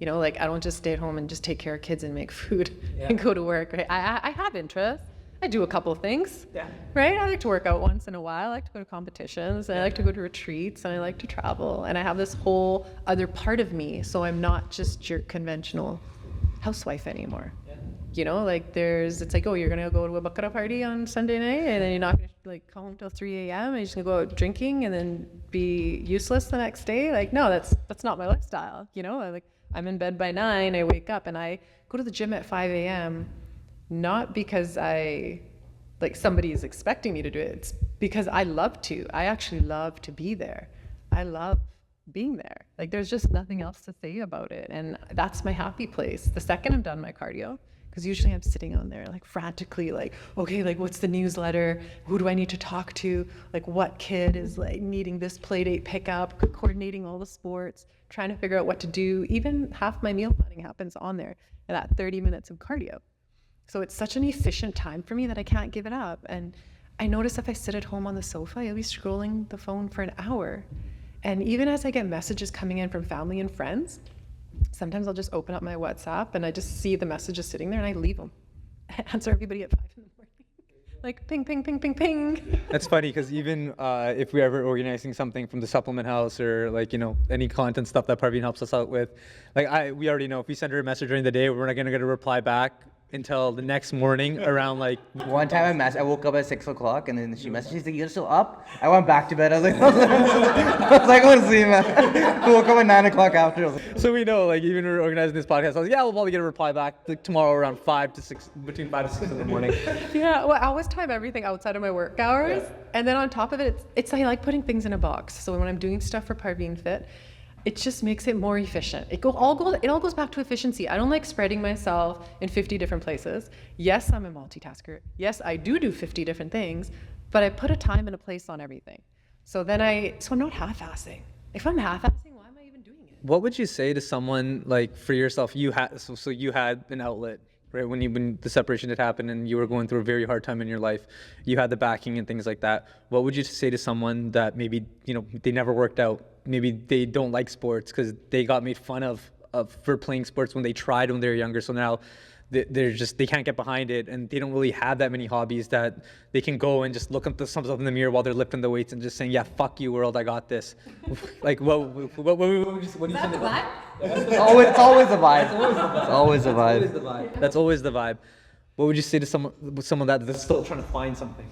Like I don't just stay at home and just take care of kids and make food and go to work. Right? I have interests. I do a couple of things, right? I like to work out once in a while. I like to go to competitions, and I like to go to retreats, and I like to travel. And I have this whole other part of me, so I'm not just your conventional housewife anymore. Like it's like, oh, you're gonna go to a baccarat party on Sunday night, and then you're not gonna come home till 3 a.m. and you're just gonna go out drinking and then be useless the next day. Like, no, that's not my lifestyle. Like I'm in bed by 9, I wake up and I go to the gym at 5 a.m. Not because somebody is expecting me to do it. It's because I love to. I actually love to be there. I love being there. Like there's just nothing else to say about it. And that's my happy place. The second I'm done my cardio, because usually I'm sitting on there like frantically, like, okay, like what's the newsletter? Who do I need to talk to? Like what kid is like needing this play date pickup, coordinating all the sports, trying to figure out what to do. Even half my meal planning happens on there in that 30 minutes of cardio. So it's such an efficient time for me that I can't give it up. And I notice if I sit at home on the sofa, I'll be scrolling the phone for an hour. And even as I get messages coming in from family and friends, sometimes I'll just open up my WhatsApp and I just see the messages sitting there and I leave them. I answer everybody at 5 in the morning. Like ping, ping, ping, ping, ping. That's funny, because even if we're ever organizing something from the supplement house or any content stuff that Parveen helps us out with, we already know if we send her a message during the day, we're not gonna get a reply back until the next morning around One time I woke up at 6 o'clock and then she messaged, she's like, you're still up? I went back to bed. I was like, let's see, man. I woke up at 9 o'clock after. So we know, even when we're organizing this podcast, I was like, yeah, we'll probably get a reply back tomorrow around 5 to 6, between 5 to 6 in the morning. Yeah, well, I always time everything outside of my work hours. Yeah. And then on top of it, it's I like putting things in a box. So when I'm doing stuff for ParveenFit, it just makes it more efficient. It all goes back to efficiency. I don't like spreading myself in 50 different places. Yes, I'm a multitasker. Yes, I do 50 different things, but I put a time and a place on everything. So I'm not half-assing. If I'm half-assing, why am I even doing it? What would you say to someone for yourself? You had an outlet, right? When the separation had happened and you were going through a very hard time in your life, you had the backing and things like that. What would you say to someone that maybe they never worked out? Maybe they don't like sports because they got made fun of for playing sports when they tried when they were younger. So now they can't get behind it, and they don't really have that many hobbies that they can go and just look at themselves in the mirror while they're lifting the weights and just saying, yeah, fuck you world, I got this. What do you think? It's always a vibe. It's always a vibe. That's always the vibe. What would you say to someone that's still trying to find something?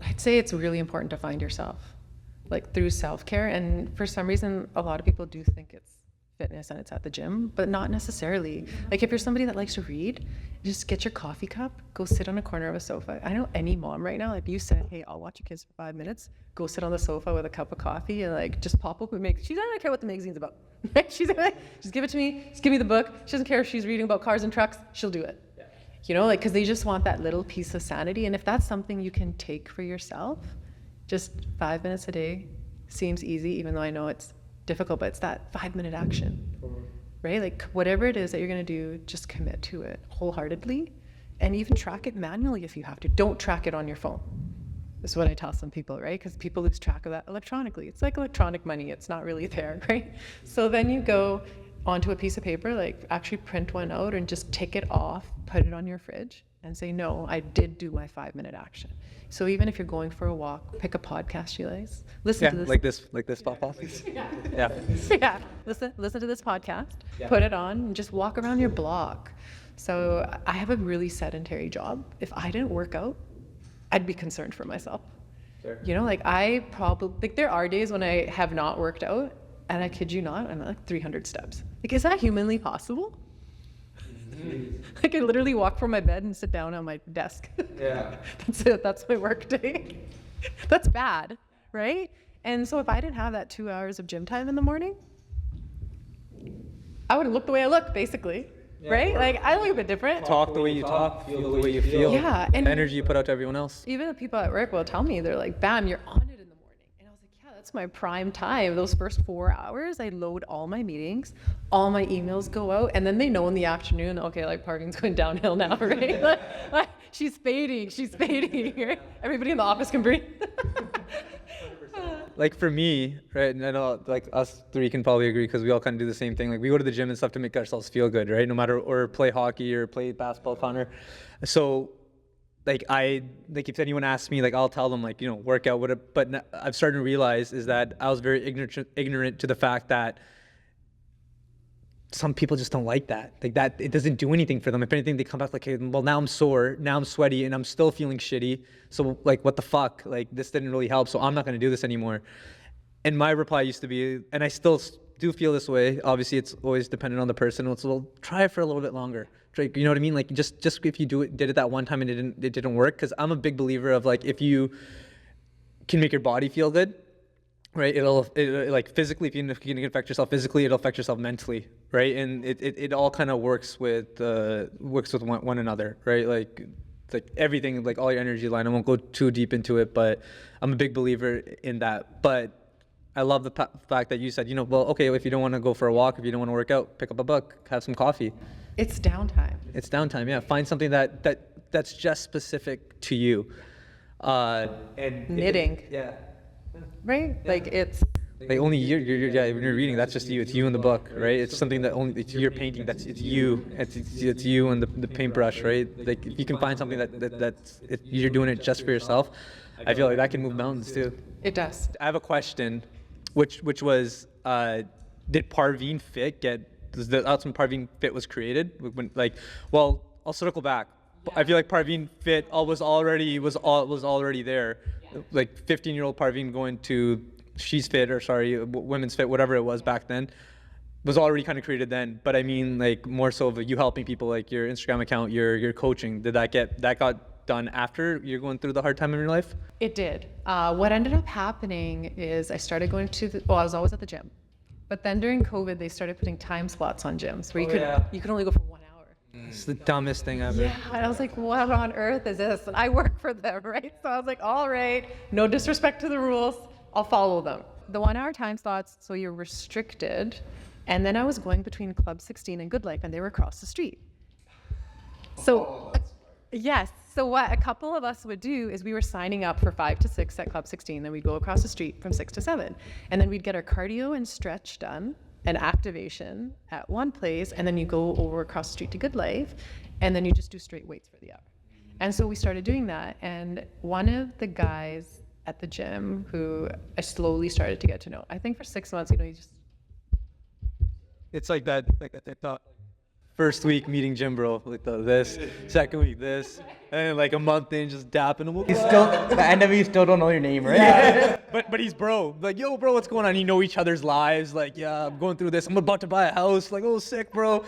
I'd say it's really important to find yourself, like through self-care. And for some reason, a lot of people do think it's fitness and it's at the gym, but not necessarily. Like if you're somebody that likes to read, just get your coffee cup, go sit on a corner of a sofa. I know any mom right now, like you said, hey, I'll watch your kids for 5 minutes, go sit on the sofa with a cup of coffee and like just pop open magazine. She doesn't care what the magazine's about. Right? She's like, just give it to me, just give me the book. She doesn't care if she's reading about cars and trucks, she'll do it. You know, like, because they just want that little piece of sanity. And if that's something you can take for yourself, just 5 minutes a day seems easy, even though I know it's difficult, but it's that 5-minute action, right? Like whatever it is that you're going to do, just commit to it wholeheartedly and even track it manually if you have to. Don't track it on your phone. This is what I tell some people, right? Because people lose track of that electronically. It's like electronic money. It's not really there, right? So then you go onto a piece of paper, like actually print one out and just tick it off, put it on your fridge and say, no, I did do my 5-minute action. So even if you're going for a walk, pick a podcast you like, listen to this. like this podcast. Yeah. Yeah. Listen to this podcast, put it on and just walk around your block. So I have a really sedentary job. If I didn't work out, I'd be concerned for myself. Sure. You know, like I probably, like there are days when I have not worked out and I kid you not, I'm at like 300 steps. Like, is that humanly possible? Like I literally walk from my bed and sit down on my desk. Yeah. That's it. That's my work day. That's bad, right? And so if I didn't have that 2 hours of gym time in the morning, I would look the way I look, basically. Yeah, right? Like I look a bit different. Talk the way you talk, feel the way you feel. Yeah. And the energy you put out to everyone else. Even the people at work will tell me, they're like, bam, you're on it in the morning. And I was like, yeah, that's my prime time. Those first 4 hours, I load all my meetings, all my emails go out, and then they know in the afternoon, okay, like Parveen's going downhill now, right? like, she's fading, right? Everybody in the office can breathe. Like for me, right, and I know like us three can probably agree because we all kind of do the same thing. Like we go to the gym and stuff to make ourselves feel good, right? No matter, or play hockey or play basketball, Connor. So like if anyone asks me, like I'll tell them like, you know, work out, but I've started to realize is that I was very ignorant to the fact that some people just don't like that. Like that, it doesn't do anything for them. If anything, they come back like, hey, well, now I'm sore, now I'm sweaty, and I'm still feeling shitty. So like, what the fuck? Like this didn't really help, so I'm not gonna do this anymore. And my reply used to be, and I still do feel this way, obviously it's always dependent on the person, it's, well, try it for a little bit longer. You know what I mean? Like just if you did it that one time and it didn't work, because I'm a big believer of like, if you can make your body feel good, right, it'll like physically, if you can affect yourself physically, it'll affect yourself mentally, right? And it all kind of works with one another, right? Like everything, like all your energy line. I won't go too deep into it, but I'm a big believer in that. But I love the fact that you said, you know, well, okay, if you don't want to go for a walk, if you don't want to work out, pick up a book, have some coffee. It's downtime. It's downtime, yeah. Find something that's just specific to you. And knitting. Yeah. Right? Yeah. Like it's like only when you're reading, that's just you. It's you in the book, right? It's something that only it's your painting. It's you. It's you and the paintbrush, right? Like if you can find something that's you're doing it just for yourself, I feel like that can move mountains too. It does. I have a question, which was, did ParveenFit that's when ParveenFit was created? Well, I'll circle back. Yeah. I feel like ParveenFit was already there. Yeah. Like 15-year-old Parveen going to She's Fit, or sorry, Women's Fit, whatever it was back then, was already kind of created then. But I mean, like more so of you helping people, like your Instagram account, your coaching. Did that got done after you're going through the hard time in your life? It did. What ended up happening is I started going to I was always at the gym, but then during COVID they started putting time slots on gyms where you could only go for 1 hour. It's the dumbest thing ever. Yeah, and I was like, what on earth is this? And I work for them, right? So I was like, all right, no disrespect to the rules, I'll follow them. The 1 hour time slots, so you're restricted. And then I was going between Club 16 and Good Life, and they were across the street. So, yes. So what a couple of us would do is we were signing up for 5 to 6 at Club 16, then we'd go across the street from 6 to 7. And then we'd get our cardio and stretch done and activation at one place, and then you go over across the street to Good Life, and then you just do straight weights for the hour. And so we started doing that, and one of the guys at the gym who I slowly started to get to know, I think for 6 months, you know, you just... It's like that, like I thought. First week meeting gym bro, like this. Second week this, and then like a month in just dapping him. You still, the end of it, you still don't know your name, right? But he's bro. Like, yo, bro, what's going on? You know each other's lives. Like, yeah, I'm going through this. I'm about to buy a house. Like, oh, sick, bro.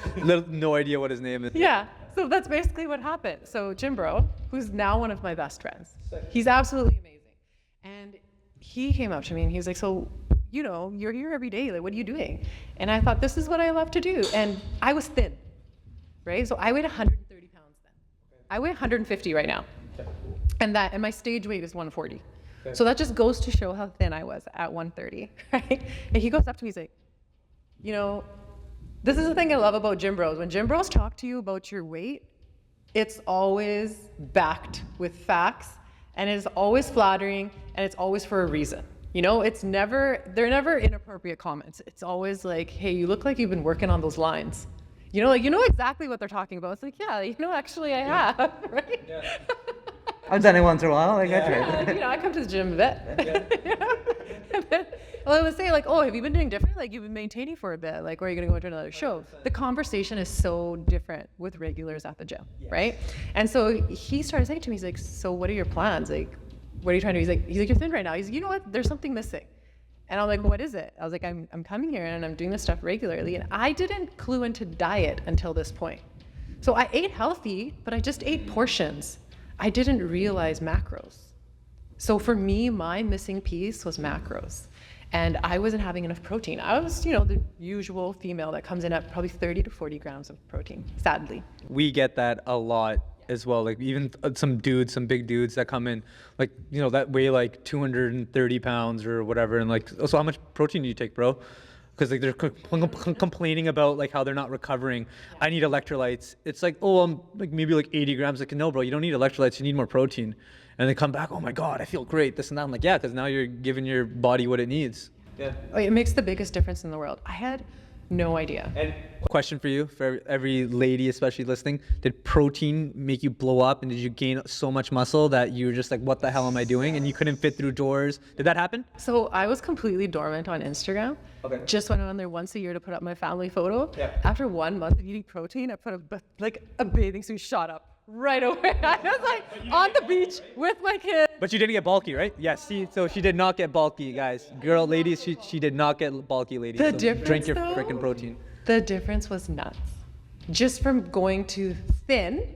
No idea what his name is. Yeah. So that's basically what happened. So Jim Bro, who's now one of my best friends, he's absolutely amazing. And he came up to me and he was like, so, you know, you're here every day. Like, what are you doing? And I thought, this is what I love to do. And I was thin, right? So I weighed 130 pounds then. I weigh 150 right now. And my stage weight is 140. So that just goes to show how thin I was at 130, right? And he goes up to me, he's like, you know, this is the thing I love about gym bros. When gym bros talk to you about your weight, it's always backed with facts, and it's always flattering, and it's always for a reason. You know, they're never inappropriate comments. It's always like, hey, you look like you've been working on those lines. You know, like, you know exactly what they're talking about. It's like, yeah, you know, actually I have, right? Yeah. I've done it once in a while. Like, that's Yeah, right. you know, I come to the gym a bit. You know? And then, well, I would say like, oh, have you been doing different? Like, you've been maintaining for a bit. Like, or are you gonna go to another show? The conversation is so different with regulars at the gym, right? And so he started saying to me, he's like, so what are your plans? Like, what are you trying to do? He's like, you're thin right now. He's like, you know what? There's something missing. And I'm like, what is it? I was like, I'm coming here and I'm doing this stuff regularly. And I didn't clue into diet until this point. So I ate healthy, but I just ate portions. I didn't realize macros. So for me, my missing piece was macros. And I wasn't having enough protein. I was, you know, the usual female that comes in at probably 30 to 40 grams of protein, sadly. We get that a lot as well. Like even some big dudes that come in, like, you know, that weigh like 230 pounds or whatever. And like, so how much protein do you take, bro? Because like they're complaining about like how they're not recovering. I need electrolytes. It's like, oh, I'm like maybe like 80 grams. Like, no, bro, you don't need electrolytes. You need more protein. And they come back, oh my God, I feel great, this and that. I'm like, yeah, because now you're giving your body what it needs. Yeah. It makes the biggest difference in the world. I had no idea. And question for you, for every lady especially listening, did protein make you blow up and did you gain so much muscle that you were just like, what the hell am I doing? And you couldn't fit through doors? Did that happen? So I was completely dormant on Instagram. Okay. Just went on there once a year to put up my family photo. Yeah. After 1 month of eating protein, I put a bathing suit shot up right away. I was like on the beach with my kids. But you didn't get bulky, right? Yes. See, so she did not get bulky, guys. Ladies, she did not get bulky, ladies. The so difference, drink your though, freaking protein. The difference was nuts. Just from going to thin,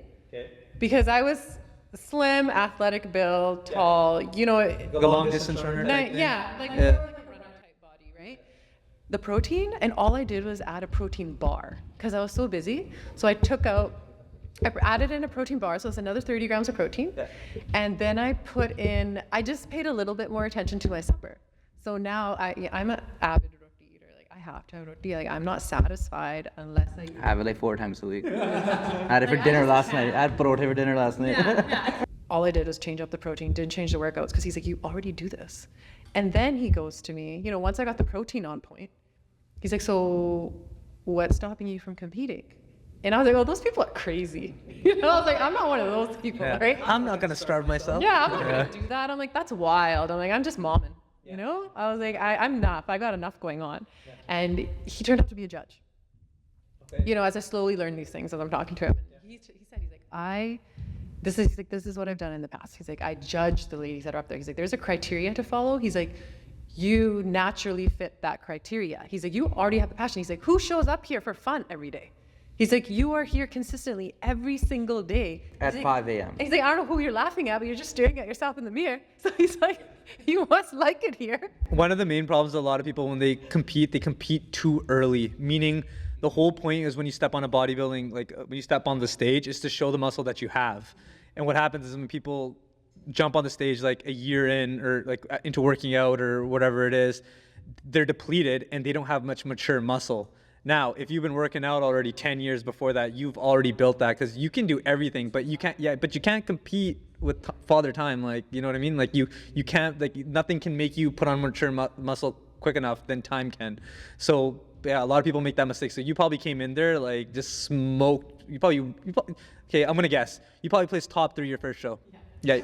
because I was slim, athletic build, tall, you know. The long distance runner. Yeah, like more like a runner type body, right? The protein, and all I did was add a protein bar because I was so busy. So I added in a protein bar, so it's another 30 grams of protein. Yeah. And then I just paid a little bit more attention to my supper. So now I'm an avid roti eater. Like, I have to have roti. Like, I'm not satisfied unless I have it like 4 times a week. I had it for dinner last night. I had parota for dinner last night. Yeah. All I did was change up the protein, didn't change the workouts, because he's like, you already do this. And then he goes to me, you know, once I got the protein on point, he's like, so what's stopping you from competing? And I was like, oh, those people are crazy. You know, I was like, I'm not one of those people, right? I'm not going to starve myself. Yeah, I'm not going to do that. I'm like, that's wild. I'm like, I'm just momming, you know? I was like, I'm enough. I got enough going on. Yeah. And he turned out to be a judge. Okay. You know, as I slowly learn these things as I'm talking to him. And he said, he's like, this is what I've done in the past. He's like, I judge the ladies that are up there. He's like, there's a criteria to follow. He's like, you naturally fit that criteria. He's like, you already have the passion. He's like, who shows up here for fun every day? He's like, you are here consistently every single day. At 5 a.m. He's like, I don't know who you're laughing at, but you're just staring at yourself in the mirror. So he's like, you must like it here. One of the main problems a lot of people, when they compete too early, meaning the whole point is when you step on a bodybuilding, like when you step on the stage, is to show the muscle that you have. And what happens is when people jump on the stage like a year in or like into working out or whatever it is, they're depleted and they don't have much mature muscle. Now, if you've been working out already 10 years before that, you've already built that, because you can do everything, but you can't compete with father time. Like, you know what I mean? Like you can't, like nothing can make you put on mature muscle quick enough than time can. So yeah, a lot of people make that mistake. So you probably came in there like just smoked. You probably okay, I'm gonna guess. You probably placed top 3 your first show. Yeah,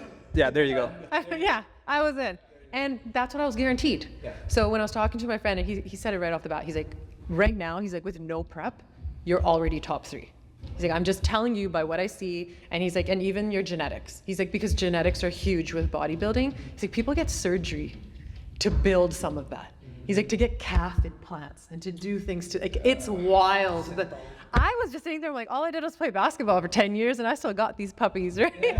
there you go. Yeah, I was in. And that's what I was guaranteed. Yeah. So when I was talking to my friend, and he said it right off the bat, he's like, right now, he's like, with no prep, you're already top 3. He's like, I'm just telling you by what I see. And he's like, and even your genetics. He's like, because genetics are huge with bodybuilding. He's like, people get surgery to build some of that. He's like, to get calf implants and to do things to, like, it's wild. But I was just sitting there like, all I did was play basketball for 10 years and I still got these puppies, right?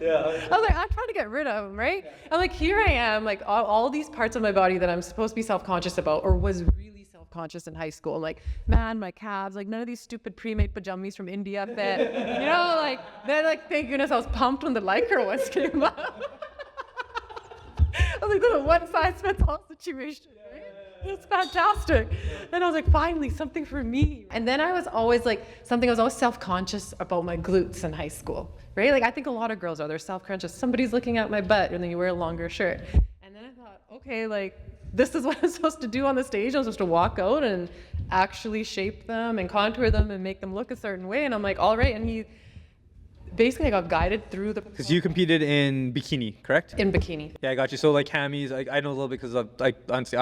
Yeah. I was like, I'm trying to get rid of them, right? I'm like, here I am, like all these parts of my body that I'm supposed to be self-conscious about, or was really self-conscious in high school. I'm like, man, my calves, like none of these stupid pre-made pajamas from India fit. You know, like, they're like, thank goodness I was pumped when the Lycra ones came out. I was like, this is a one-size-fits-all situation, right? It's fantastic. And I was like, finally, something for me. And then I was always like, I was always self-conscious about my glutes in high school, right? Like, I think a lot of girls are, they're self-conscious. Somebody's looking at my butt, and then you wear a longer shirt. And then I thought, okay, like, this is what I'm supposed to do on the stage. I'm supposed to walk out and actually shape them and contour them and make them look a certain way. And I'm like, all right. And basically I got guided through the. Because you competed in bikini, correct? In bikini. Yeah, I got you. So like camis, I know a little bit because honestly,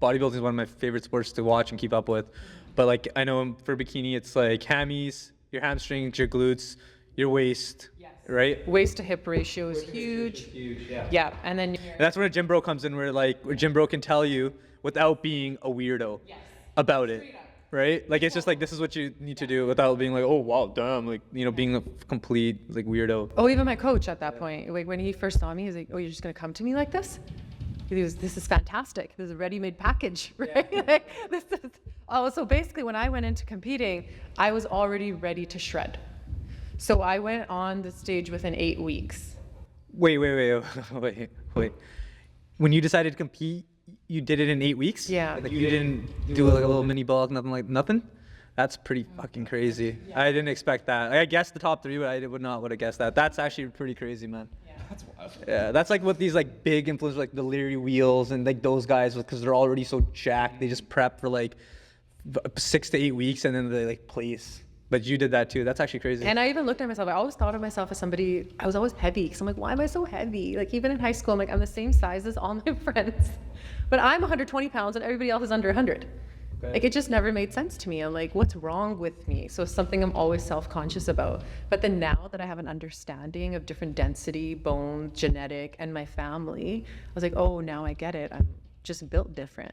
bodybuilding is one of my favorite sports to watch and keep up with. But like I know for bikini, it's like camis, your hamstrings, your glutes, your waist, right? Waist to hip ratio is huge. Huge, yeah. Yeah, and then. And that's where a gym bro comes in, where gym bro can tell you without being a weirdo about it. Right? Like, it's just like, this is what you need to do without being like, oh, wow, damn, like, you know, being a complete, like, weirdo. Oh, even my coach at that point, like, when he first saw me, he's like, oh, you're just going to come to me like this? He was, this is fantastic. This is a ready-made package, right? Yeah. Like, so basically, when I went into competing, I was already ready to shred. So I went on the stage within 8 weeks. Wait. When you decided to compete, you did it in 8 weeks? Yeah. Like you didn't do like a little mini bulk, nothing? That's pretty fucking crazy. Yeah. I didn't expect that. I guessed the top 3, but I would not have guessed that. That's actually pretty crazy, man. Yeah. That's wild. Yeah, that's like what these like big influencers like the Leary Wheels and like those guys, because they're already so jacked, they just prep for like 6 to 8 weeks and then they like place. But you did that too. That's actually crazy. And I even looked at myself. I always thought of myself as somebody, I was always heavy. Because I'm like, why am I so heavy? Like, even in high school, I'm like, I'm the same size as all my friends. But I'm 120 pounds and everybody else is under 100. Okay. Like, it just never made sense to me. I'm like, what's wrong with me? So it's something I'm always self-conscious about. But then now that I have an understanding of different density, bone, genetic, and my family, I was like, oh, now I get it. I'm just built different.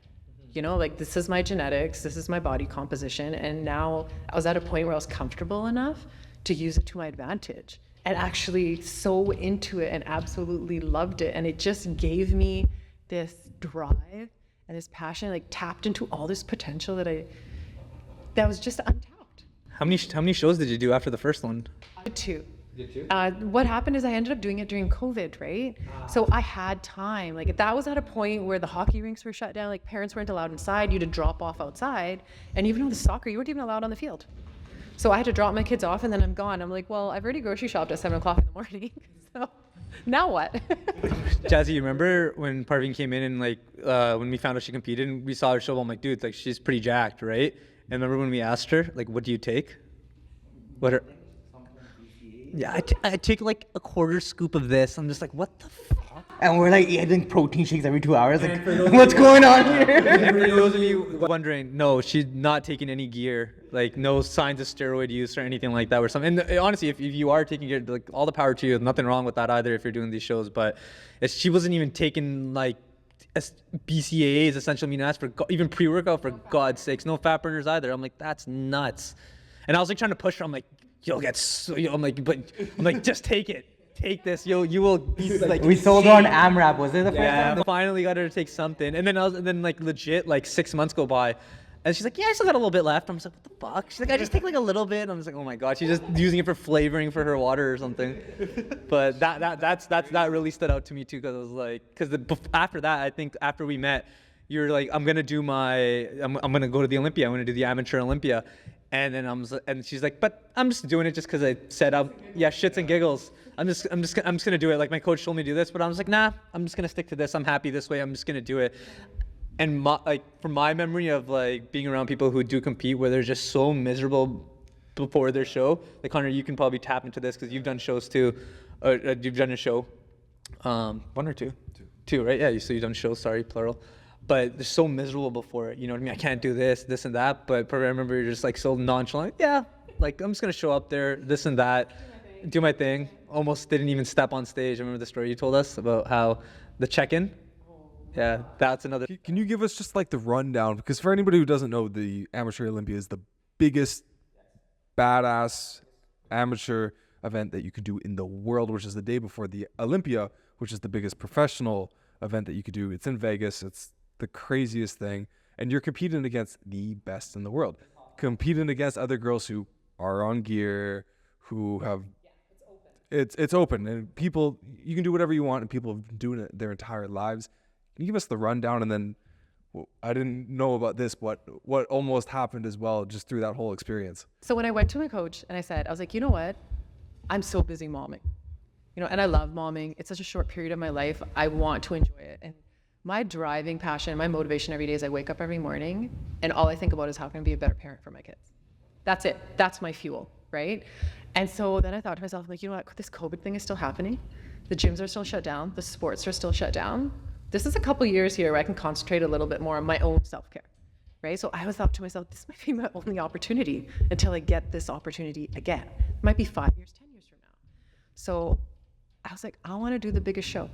You know, like, this is my genetics, this is my body composition, and now I was at a point where I was comfortable enough to use it to my advantage and actually so into it and absolutely loved it. And it just gave me this drive and this passion, like tapped into all this potential that was just untapped. How many shows did you do after the first one? 2. What happened is I ended up doing it during COVID, right? So I had time. Like, that was at a point where the hockey rinks were shut down, like parents weren't allowed inside, you had to drop off outside. And even with the soccer, you weren't even allowed on the field. So I had to drop my kids off and then I'm gone. I'm like, well, I've already grocery shopped at 7 o'clock in the morning. So now what? Jazzy, you remember when Parveen came in and like, when we found out she competed and we saw her show, I'm like, dude, like she's pretty jacked, right? And remember when we asked her, like, what do you take? Yeah, I take like a quarter scoop of this. I'm just like, what the fuck? And we're like eating protein shakes every 2 hours. Like, what's going on here? And for those of you wondering, no, she's not taking any gear. Like, no signs of steroid use or anything like that or something. And honestly, if you are taking gear, like, all the power to you. Nothing wrong with that either if you're doing these shows. But she wasn't even taking like BCAAs, essential amino acids, for even pre-workout, for God's sakes. No fat burners either. I'm like, that's nuts. And I was like trying to push her. I'm like, you'll get so, I'm like, just take it. Take this. You will be like. We sold her on AMRAP. Was it the first time? Finally got her to take something. And then like legit, like 6 months go by. And she's like, yeah, I still got a little bit left. I'm just like, what the fuck? She's like, I just take like a little bit. And I'm just like, oh my God. She's just using it for flavoring for her water or something. But that really stood out to me too. Cause I was like, after that, I think after we met, you're like, I'm going to go to the Olympia. I'm going to do the amateur Olympia. And then she's like, but I'm just doing it just because I said, shits and giggles. I'm just gonna do it. Like, my coach told me to do this, but I was like, nah, I'm just gonna stick to this. I'm happy this way. I'm just gonna do it. And from my memory of like being around people who do compete, where they're just so miserable before their show. Like, Connor, you can probably tap into this because you've done shows too. You've done a show, 1 or 2, 2, right? Yeah. So you've done shows. Sorry, plural. but they're so miserable before it. You know what I mean? I can't do this and that. But I remember you're just like so nonchalant. Yeah, like I'm just gonna show up there, this and that, do my thing. Almost didn't even step on stage. I remember the story you told us about how the check-in. Yeah, that's another. Can you give us just like the rundown? Because for anybody who doesn't know, the Amateur Olympia is the biggest badass amateur event that you could do in the world, which is the day before the Olympia, which is the biggest professional event that you could do. It's in Vegas. It's the craziest thing. And you're competing against the best in the world. Competing against other girls who are on gear, who have it's open and people, you can do whatever you want, and people have been doing it their entire lives. Can you give us the rundown? And then I didn't know about this, what almost happened as well, just through that whole experience. So when I went to my coach and I was like, you know what? I'm so busy momming, and I love momming. It's such a short period of my life. I want to enjoy it. And my driving passion, my motivation every day is I wake up every morning and all I think about is how can I be a better parent for my kids. That's it. That's my fuel, right? And so then I thought to myself, like, you know what? This COVID thing is still happening. The gyms are still shut down. The sports are still shut down. This is a couple years here where I can concentrate a little bit more on my own self-care, right? So I thought to myself, this might be my only opportunity until I get this opportunity again. It might be 5 years, 10 years from now. So I was like, I want to do the biggest show.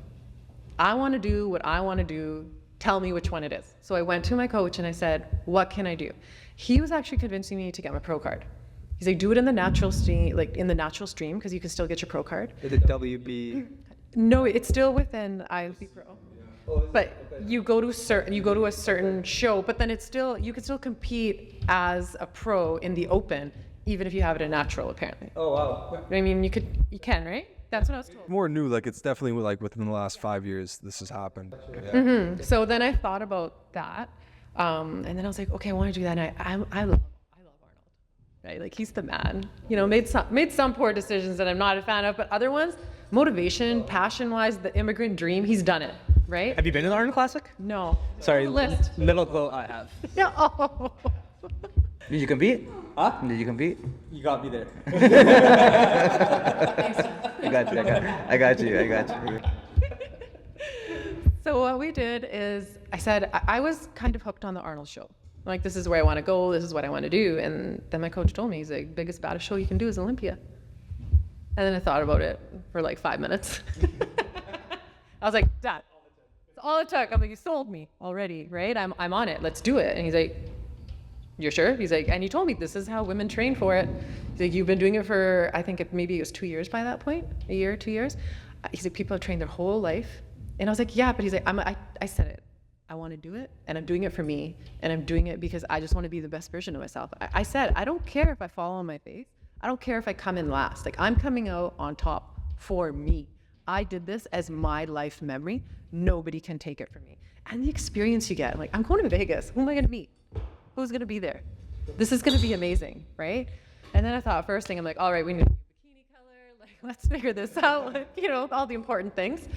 I want to do what I want to do. Tell me which one it is. So I went to my coach and I said, what can I do? He was actually convincing me to get my pro card. He's like, do it in the natural stream, because you can still get your pro card. The WB. No, it's still within IFB Pro. But you go to a certain show, but then you can still compete as a pro in the open, even if you have it in natural, apparently. Oh wow. I mean, you can, right? That's what I was told. More new, like it's definitely like within the last 5 years this has happened. Yeah. So then I thought about that, and then I was like, okay, I want to do that. And I love Arnold, right? Like he's the man. Made some poor decisions that I'm not a fan of, but other ones, motivation, passion-wise, the immigrant dream, he's done it, right? Have you been to the Arnold Classic? No. Sorry, On the list. little clue I have. Yeah. Oh. Did you compete? Huh? Did you compete? You got me there. I got you. So what we did is I said I was kind of hooked on the Arnold show. Like, this is where I want to go. This is what I want to do. And then my coach told me, he's like, biggest, baddest show you can do is Olympia. And then I thought about it for like 5 minutes. I was like, Dad, that's all it took. I'm like, you sold me already, right? I'm on it. Let's do it. And he's like, you're sure? He's like, and he told me this is how women train for it. He's like, you've been doing it for, I think maybe it was 2 years by that point, a year, 2 years. He's like, people have trained their whole life. And I was like, yeah, but he's like, I said it. I want to do it, and I'm doing it for me, and I'm doing it because I just want to be the best version of myself. I said, I don't care if I fall on my face. I don't care if I come in last. Like, I'm coming out on top for me. I did this as my life memory. Nobody can take it from me. And the experience you get, like, I'm going to Vegas. Who am I going to meet? Who's going to be there? This is going to be amazing, right? And then I thought, first thing, I'm like, all right, we need a bikini color. Like, let's figure this out. Like, all the important things.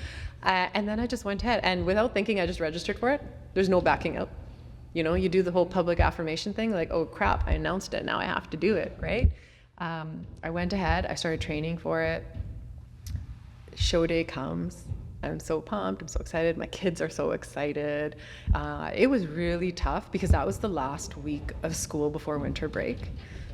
And then I just went ahead, and without thinking, I just registered for it. There's no backing out. You do the whole public affirmation thing, like, oh crap, I announced it, now I have to do it, right? I went ahead, I started training for it. Show day comes. I'm so pumped, I'm so excited. My kids are so excited. It was really tough because that was the last week of school before winter break.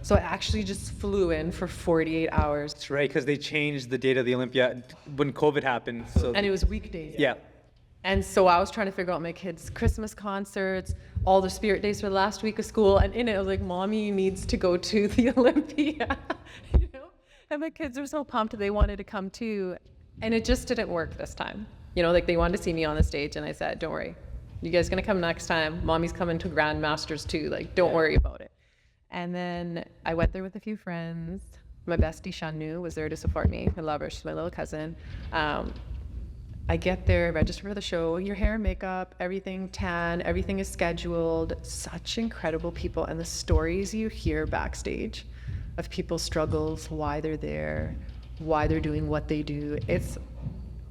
So I actually just flew in for 48 hours. That's right, because they changed the date of the Olympia when COVID happened. So And it was weekdays. yeah. And so I was trying to figure out my kids' Christmas concerts, all the spirit days for the last week of school. And in it, I was like, Mommy needs to go to the Olympia, And my kids were so pumped they wanted to come too. And it just didn't work this time. Like they wanted to see me on the stage, and I said, don't worry. You guys gonna come next time. Mommy's coming to Grandmasters too. Like, don't worry about it. And then I went there with a few friends. My bestie, Shanu, was there to support me. I love her. She's my little cousin. I get there, register for the show, your hair and makeup, everything tan, everything is scheduled. Such incredible people. And the stories you hear backstage of people's struggles, why they're there, why they're doing what they do. It's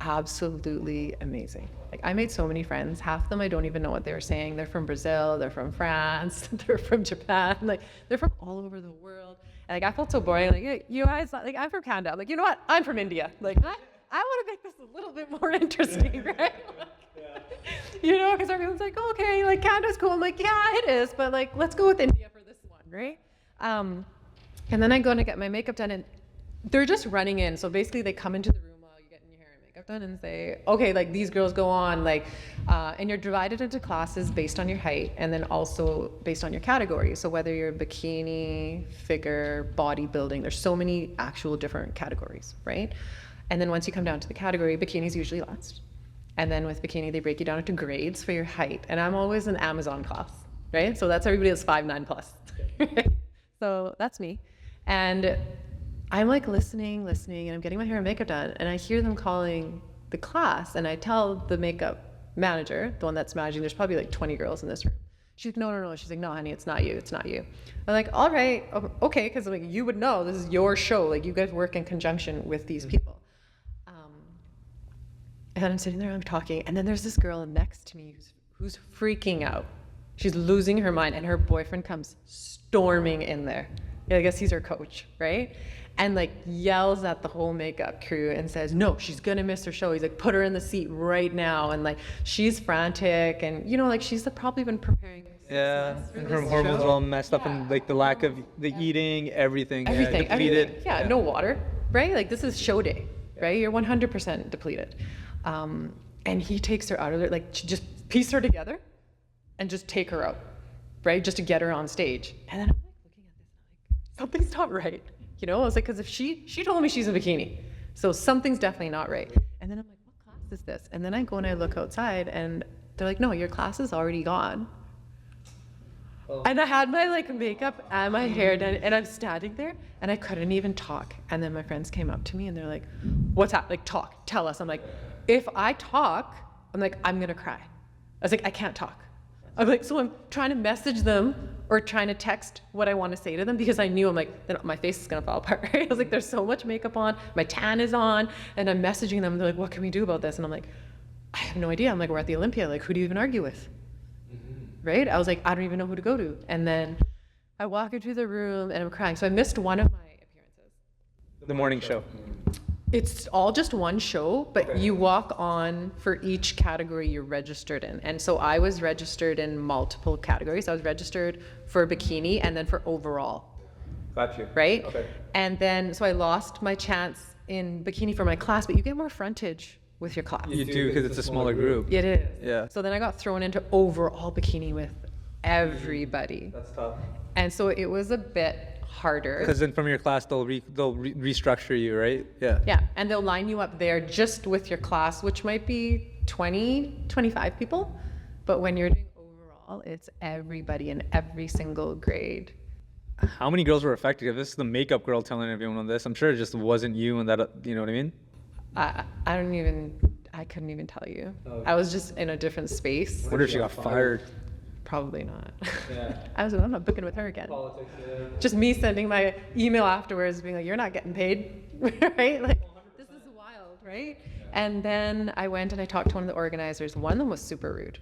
absolutely amazing. Like, I made so many friends. Half of them I don't even know what they were saying. They're from Brazil, they're from France, they're from Japan. Like, they're from all over the world. And like, I felt so boring. Like, you guys, like, I'm from Canada. Like, you know what? I'm from India. Like, I want to make this a little bit more interesting, right? You know, because everyone's like, okay, like Canada's cool. I'm like, yeah, it is, but like, let's go with India for this one, right? And then I go and I get my makeup done, and they're just running in. So basically, they come into the room while you're getting your hair and makeup done and say, okay, like these girls go on, like, and you're divided into classes based on your height and then also based on your category. So whether you're bikini, figure, bodybuilding, there's so many actual different categories, right? And then once you come down to the category, bikini's usually last. And then with bikini, they break you down into grades for your height. And I'm always in Amazon class, right? So that's everybody that's 5'9" plus. So that's me. And I'm like listening, and I'm getting my hair and makeup done, and I hear them calling the class, and I tell the makeup manager, the one that's managing, there's probably like 20 girls in this room. She's like, no. She's like, no, honey, it's not you. I'm like, all right, okay, because like you would know, this is your show. Like you guys work in conjunction with these people. And I'm sitting there, I'm talking, and then there's this girl next to me who's freaking out. She's losing her mind, and her boyfriend comes storming in there. Yeah, I guess he's her coach, right? And like yells at the whole makeup crew and says, no, she's gonna miss her show. He's like, put her in the seat right now. And like, she's frantic, and you know, like she's probably been preparing. Yeah, and her hormones all messed up, and like the lack of the eating, everything. Depleted. Yeah, no water, right? Like this is show day, right? You're 100% depleted. And he takes her out of there, like just piece her together and just take her out, right? Just to get her on stage. And then I'm like looking at this, and I'm like, something's not right. You know, I was like, because if she told me she's in a bikini, so something's definitely not right. And then I'm like, what class is this? And then I go and I look outside, and they're like, no, your class is already gone. Oh. And I had my like makeup and my hair done, and I'm standing there, and I couldn't even talk. And then my friends came up to me, and they're like, what's happening? Like, talk, tell us. I'm like, if I talk, I'm like, I'm gonna cry. I was like, I can't talk. I'm like, so I'm trying to message them or trying to text what I want to say to them, because I knew, I'm like, then my face is gonna fall apart, right? I was like, there's so much makeup on, my tan is on, and I'm messaging them, and they're like, what can we do about this? And I'm like, I have no idea. I'm like, we're at the Olympia, like, who do you even argue with? Right? I was like, I don't even know who to go to. And then I walk into the room and I'm crying. So I missed one of my appearances. The morning show. It's all just one show, but you walk on for each category you're registered in. And so I was registered in multiple categories. I was registered for bikini and then for overall. Got you. Right? Okay. And then, so I lost my chance in bikini for my class, but you get more frontage with your class. You do, because it's a smaller group. It is. Yeah. So then I got thrown into overall bikini with everybody. That's tough. And so it was a bit harder. Because then from your class, they'll restructure you, right? Yeah. Yeah, and they'll line you up there just with your class, which might be 20, 25 people. But when you're doing overall, it's everybody in every single grade. How many girls were affected? If this is the makeup girl telling everyone on this, I'm sure it just wasn't you and that, you know what I mean? I couldn't even tell you. I was just in a different space. I wonder if she got fired. Probably not. Yeah. I'm not booking with her again. Politics, yeah. Just me sending my email afterwards being like, you're not getting paid, right? Like, this is wild, right? And then I went and I talked to one of the organizers. One of them was super rude.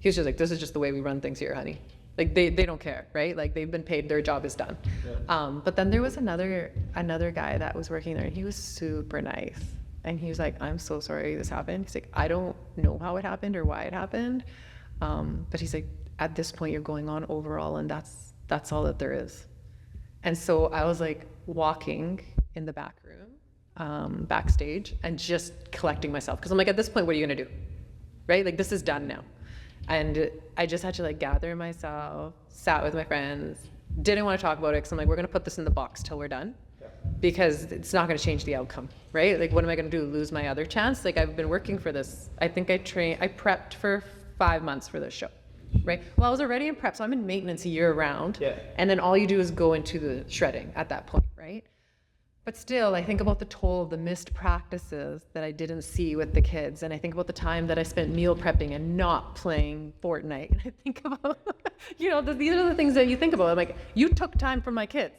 He was just like, this is just the way we run things here, honey. Like, they don't care, right? Like, they've been paid, their job is done. Yeah. But then there was another guy that was working there, and he was super nice. And he was like, I'm so sorry this happened. He's like, I don't know how it happened or why it happened. But he's like, at this point, you're going on overall, and that's all that there is. And so I was like walking in the back room, backstage, and just collecting myself. Because I'm like, at this point, what are you going to do? Right? Like, this is done now. And I just had to like gather myself, sat with my friends, didn't want to talk about it because I'm like, we're going to put this in the box till we're done. Because it's not going to change the outcome, right? Like, what am I going to do? Lose my other chance? Like, I've been working for this. I think I prepped for 5 months for this show, right? Well, I was already in prep, so I'm in maintenance year round. Yeah. And then all you do is go into the shredding at that point, right? But still, I think about the toll of the missed practices that I didn't see with the kids. And I think about the time that I spent meal prepping and not playing Fortnite. And I think about, you know, these are the things that you think about. I'm like, you took time from my kids,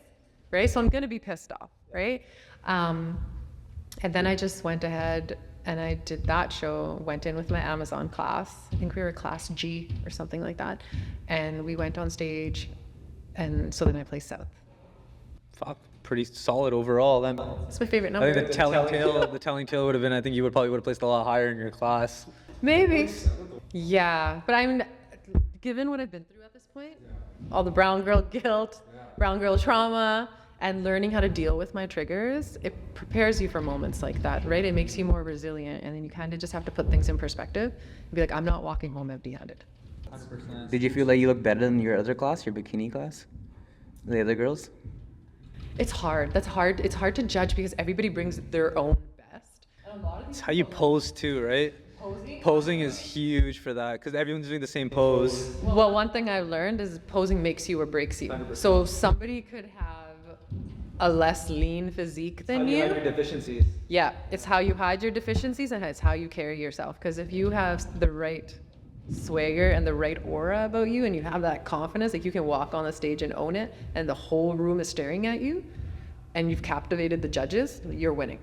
right? So I'm going to be pissed off, right? And then I just went ahead and I did that show, went in with my Amazon class. I think we were class G or something like that. And we went on stage, and so then I placed South. Fuck, pretty solid overall. Then It's my favorite number. I think the telling tale would have been, I think you would have placed a lot higher in your class. Maybe. Yeah, but I'm, given what I've been through at this point, all the brown girl guilt, brown girl trauma, and learning how to deal with my triggers, it prepares you for moments like that, right? It makes you more resilient, and then you kind of just have to put things in perspective and be like, I'm not walking home empty-handed. 100%. Did you feel like you looked better than your other class, your bikini class? The other girls? It's hard. That's hard. It's hard to judge because everybody brings their own best. It's how you pose too, right? Posing is huge for that because everyone's doing the same pose. Well, one thing I've learned is posing makes you or breaks you. So somebody could have a less lean physique than you. Your deficiencies. Yeah, it's how you hide your deficiencies and it's how you carry yourself. Because if you have the right swagger and the right aura about you and you have that confidence, like you can walk on the stage and own it and the whole room is staring at you and you've captivated the judges, you're winning.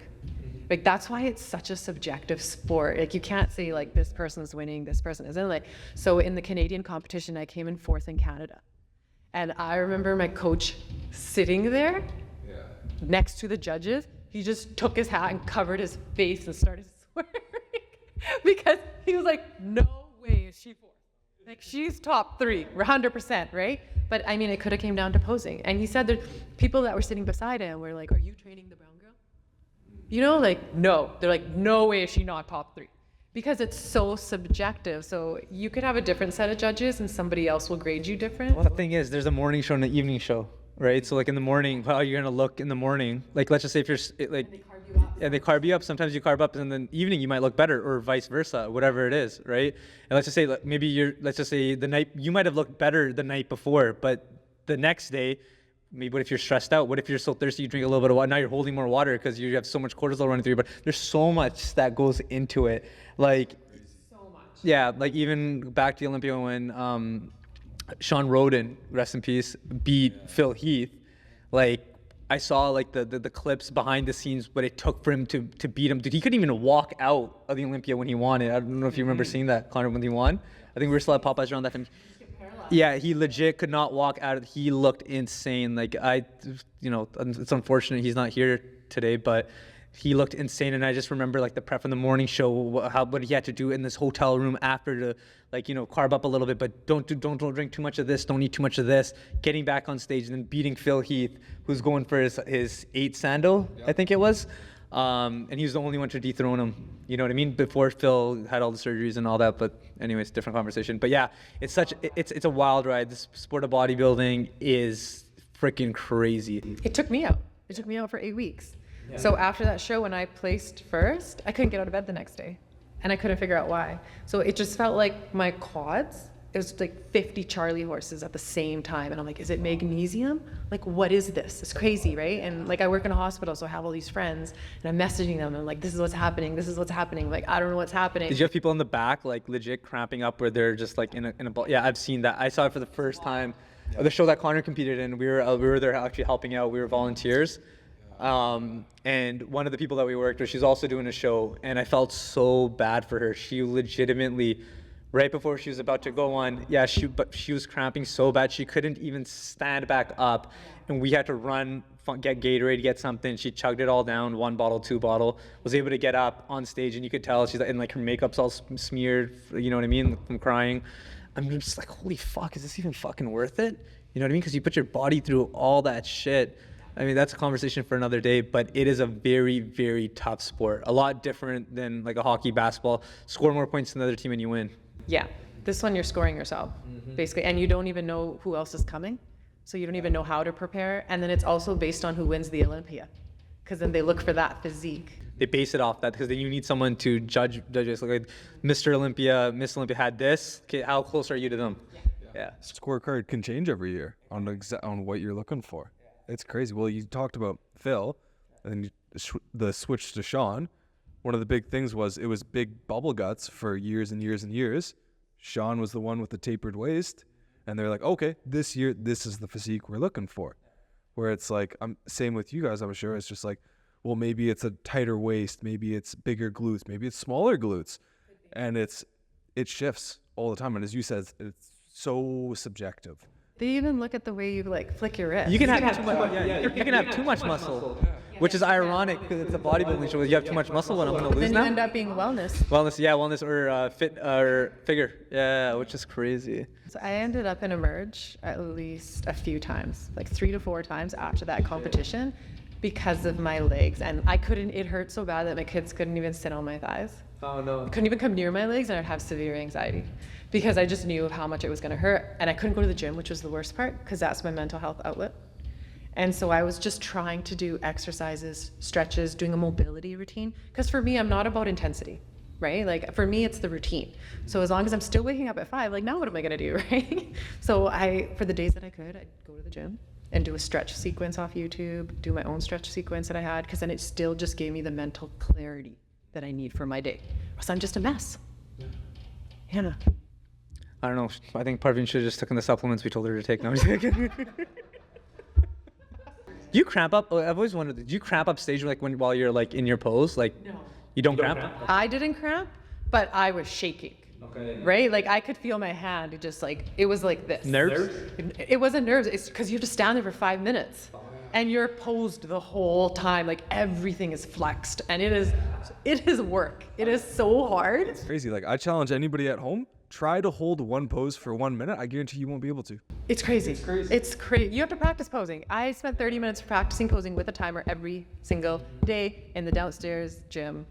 Like that's why it's such a subjective sport. Like you can't say like this person's winning, this person isn't. Like so in the Canadian competition, I came in 4th in Canada, and I remember my coach sitting there next to the judges. He just took his hat and covered his face and started swearing because he was like, "No way is she 4th. Like she's top 3, 100%, right?" But I mean, it could have came down to posing. And he said that people that were sitting beside him were like, "Are you training the brown girl?" You know, like, no. They're like, no way is she not top 3. Because it's so subjective. So you could have a different set of judges and somebody else will grade you different. Well, the thing is, there's a morning show and an evening show, right? So like in the morning, how you're gonna look in the morning. Like let's just say if you're like, they carb you up. Sometimes you carb up, and then evening you might look better, or vice versa, whatever it is, right? And let's just say like, maybe let's just say the night you might have looked better the night before, but the next day. Maybe what if you're stressed out? What if you're so thirsty you drink a little bit of water? Now you're holding more water because you have so much cortisol running through you. But there's so much that goes into it. Like, So much. yeah, like even back to the Olympia when Sean Roden, rest in peace, beat Phil Heath. Like I saw like the clips behind the scenes what it took for him to beat him. Dude, he couldn't even walk out of the Olympia when he won it. I don't know if you remember seeing that, Connor, when he won. I think we were still at Popeyes around that time. Yeah, he legit could not walk out. He looked insane. Like it's unfortunate he's not here today, but he looked insane. And I just remember like the prep from the morning show, what he had to do in this hotel room after to carb up a little bit, but don't drink too much of this, don't eat too much of this. Getting back on stage and then beating Phil Heath, who's going for his 8th sandal, I think it was. And he was the only one to dethrone him. You know what I mean? Before Phil had all the surgeries and all that. But anyways, different conversation. But yeah, it's a wild ride. This sport of bodybuilding is freaking crazy. It took me out. It took me out for 8 weeks. Yeah. So after that show, when I placed first, I couldn't get out of bed the next day. And I couldn't figure out why. So it just felt like my quads, it was like 50 Charlie horses at the same time. And I'm like, is it magnesium? Like, what is this? It's crazy, right? And like, I work in a hospital, so I have all these friends and I'm messaging them. And I'm like, this is what's happening. This is what's happening. Like, I don't know what's happening. Did you have people in the back, like legit cramping up where they're just like in a ball? Yeah, I've seen that. I saw it for the first time. The show that Connor competed in, we were there actually helping out. We were volunteers. And one of the people that we worked with, she's also doing a show, and I felt so bad for her. She legitimately, right before she was about to go on, but she was cramping so bad she couldn't even stand back up, and we had to run, get Gatorade, get something. She chugged it all down, 1 bottle, 2 bottle, was able to get up on stage, and you could tell she's, and like her makeup's all smeared, you know what I mean, from crying. I'm just like, holy fuck, is this even fucking worth it? You know what I mean? Because you put your body through all that shit. I mean, that's a conversation for another day, but it is a very, very tough sport. A lot different than like a hockey, basketball. Score more points than the other team and you win. Yeah, this one you're scoring yourself, basically, and you don't even know who else is coming, so you don't even know how to prepare. And then it's also based on who wins the Olympia, because then they look for that physique. They base it off that because then you need someone to judge it. Like Mr. Olympia, Miss Olympia had this. Okay, how close are you to them? Yeah. Scorecard can change every year on what you're looking for. It's crazy. Well, you talked about Phil, and then the switch to Sean. One of the big things was it was big bubble guts for years and years and years. Sean was the one with the tapered waist, and they're like, okay, this year, this is the physique we're looking for. Where it's like, same with you guys, I'm sure. It's just like, well, maybe it's a tighter waist, maybe it's bigger glutes, maybe it's smaller glutes. And it shifts all the time. And as you said, it's so subjective. They even look at the way you like flick your wrist. You can have too much. You can have too much muscle. Which is ironic because it's a bodybuilding show. You have too much muscle when I'm gonna lose Then you now. end up being wellness. Wellness or fit or figure. Yeah, which is crazy. So I ended up in Emerge at least a few times, like 3 to 4 times after that competition because of my legs. And it hurt so bad that my kids couldn't even sit on my thighs. Oh no. Couldn't even come near my legs, and I'd have severe anxiety because I just knew how much it was going to hurt. And I couldn't go to the gym, which was the worst part because that's my mental health outlet. And so I was just trying to do exercises, stretches, doing a mobility routine. Because for me, I'm not about intensity, right? Like for me, it's the routine. So as long as I'm still waking up at 5, like now what am I gonna do, right? So for the days that I could, I'd go to the gym and do a stretch sequence off YouTube, do my own stretch sequence that I had, because then it still just gave me the mental clarity that I need for my day. Or else I'm just a mess. Hannah. I don't know. I think Parveen should have just taken the supplements we told her to take. No, I'm just kidding. Do you cramp up? I've always wondered. Do you cramp up stage while you're like in your pose? Like, no. You don't cramp? I didn't cramp, but I was shaking. Okay. Right? Like I could feel my hand. It was like this. Nerves? It wasn't nerves. It's because you have to stand there for 5 minutes, and you're posed the whole time. Like everything is flexed, and it is work. It is so hard. It's crazy. Like I challenge anybody at home. Try to hold one pose for 1 minute. I guarantee you won't be able to. It's crazy. It's crazy. You have to practice posing. I spent 30 minutes practicing posing with a timer every single day in the downstairs gym,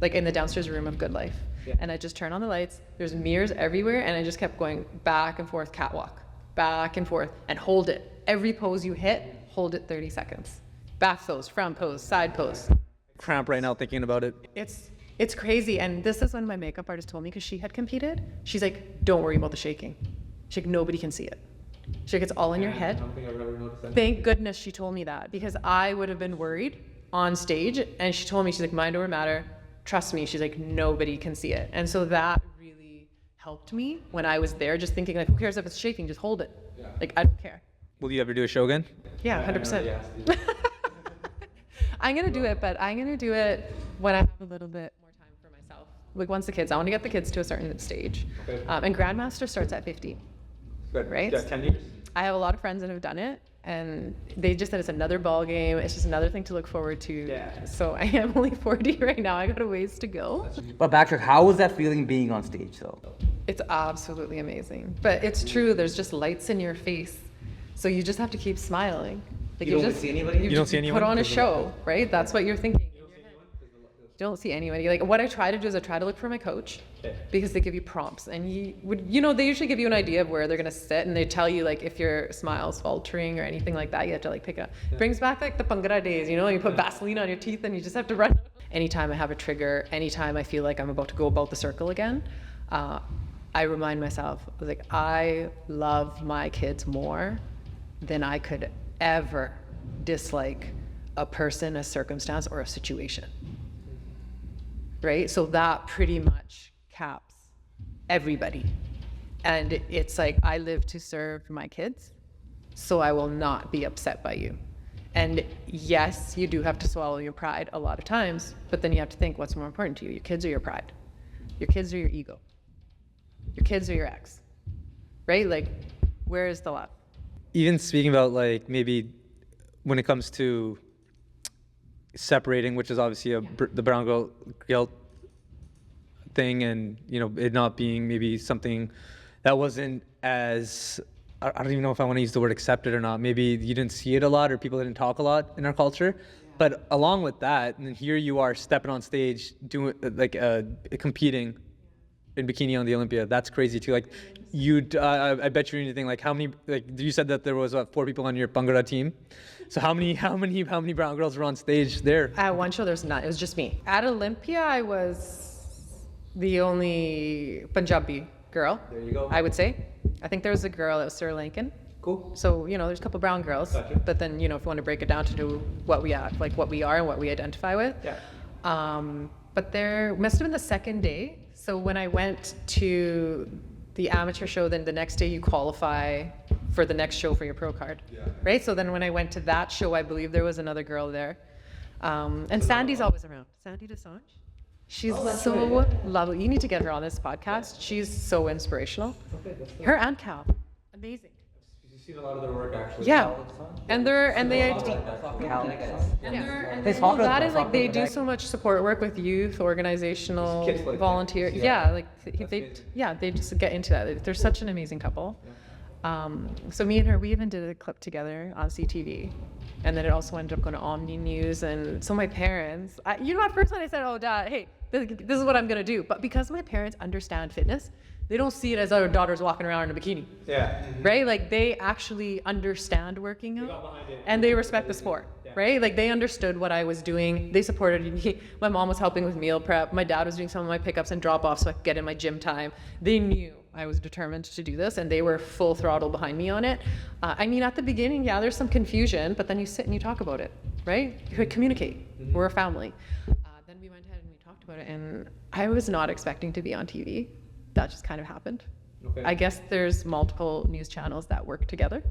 like in the downstairs room of Good Life. Yeah. And I just turn on the lights. There's mirrors everywhere, and I just kept going back and forth, catwalk, back and forth, and hold it. Every pose you hit, hold it 30 seconds. Back pose, front pose, side pose. Cramp right now thinking about it. It's crazy, and this is when my makeup artist told me, because she had competed, she's like, don't worry about the shaking. She's like, nobody can see it. She's like, it's all in your head. I don't think I've ever noticed that. Thank goodness she told me that, because I would have been worried on stage, and she told me, she's like, mind over matter, trust me, she's like, nobody can see it. And so that really helped me when I was there, just thinking like, who cares if it's shaking, just hold it. Yeah. Like, I don't care. Will you ever do a show again? Yeah, 100%. I'm gonna do it, but I'm gonna do it when I have a little bit more time for myself. Like once I want to get the kids to a certain stage. Okay. And Grandmaster starts at 50. Good. Right? Yeah, 10 years. I have a lot of friends that have done it, and they just said it's another ball game. It's just another thing to look forward to. Yeah. So I am only 40 right now. I got a ways to go. But backtrack, how was that feeling being on stage though? It's absolutely amazing. But it's true, there's just lights in your face. So you just have to keep smiling. Like you don't see anybody? You don't see anyone? Put on a show, right? That's what you're thinking. You don't see anybody. Like what I try to do is I try to look for my coach, because they give you prompts, and they usually give you an idea of where they're gonna sit, and they tell you like if your smile's faltering or anything like that, you have to like pick up. It brings back like the Pangra days, you put Vaseline on your teeth and you just have to run. Anytime I have a trigger, anytime I feel like I'm about to go about the circle again, I remind myself, like, I love my kids more than I could ever dislike a person, a circumstance, or a situation. Right? So that pretty much caps everybody. And it's like, I live to serve my kids, so I will not be upset by you. And yes, you do have to swallow your pride a lot of times, but then you have to think, what's more important to you? Your kids or your pride? Your kids or your ego? Your kids or your ex? Right? Like, where is the love? Even speaking about like maybe when it comes to separating, which is obviously the brown girl guilt thing, and it not being maybe something that wasn't as, I don't even know if I want to use the word accepted or not. Maybe you didn't see it a lot, or people didn't talk a lot in our culture. But along with that, and here you are stepping on stage doing like competing in bikini on the Olympia. That's crazy too. Like I bet you anything. Like how many? Like you said that there was 4 people on your Bhangra team. So how many brown girls were on stage there? At one show, there's none. It was just me. At Olympia, I was the only Punjabi girl. There you go. I would say. I think there was a girl that was Sri Lankan. Cool. So there's a couple brown girls. Gotcha. But then if you want to break it down to what we are, like what we are and what we identify with. Yeah. But there must have been the second day. So when I went to the amateur show, then the next day you qualify for the next show for your pro card, right? So then when I went to that show, I believe there was another girl there. And Sandy's always around. Sandy Desange. She's so lovely. You need to get her on this podcast. She's so inspirational. Her and Cal. Amazing. seen a lot of their work actually. Yeah, and they well, that is like they do so much support work with youth, organizational, Kids like volunteer. Yeah, like they just get into that. They're such an amazing couple. So me and her, we even did a clip together on CTV, and then it also ended up going to Omni News. And so my parents, at first when I said, "Oh, Dad, hey, this is what I'm gonna do," but because my parents understand fitness, they don't see it as our daughter's walking around in a bikini. Yeah. Right? Like they actually understand working out and they respect the sport. Right? Like they understood what I was doing. They supported me. My mom was helping with meal prep. My dad was doing some of my pickups and drop offs so I could get in my gym time. They knew I was determined to do this and they were full throttle behind me on it. I mean, at the beginning, yeah, there's some confusion, but then you sit and you talk about it, right? You communicate. We're a family. Then we went ahead and we talked about it, and I was not expecting to be on TV. That just kind of happened. Okay. I guess there's multiple news channels that work together.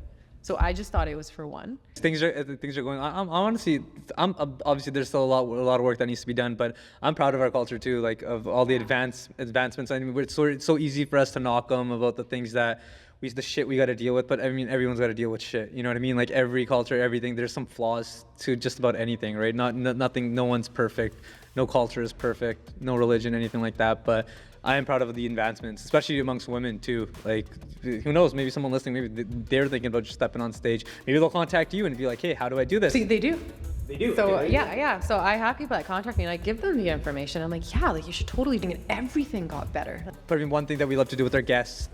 So I just thought it was for one. Things are going on. Honestly, obviously there's still a lot of work that needs to be done, but I'm proud of our culture too, like of all the advancements. I mean, it's so easy for us to knock them about the things that the shit we got to deal with, but I mean, everyone's got to deal with shit. You know what I mean? Like every culture, everything. There's some flaws to just about anything, right? Nothing. No one's perfect. No culture is perfect. No religion, anything like that. But I am proud of the advancements, especially amongst women too. Like, who knows? Maybe someone listening, maybe they're thinking about just stepping on stage. Maybe they'll contact you and be like, "Hey, how do I do this?" See, they do. They do. So Okay. yeah. So I have people that contact me and I give them the information. I'm like, yeah, like you should totally do it. Everything got better. Parveen, one thing that we love to do with our guests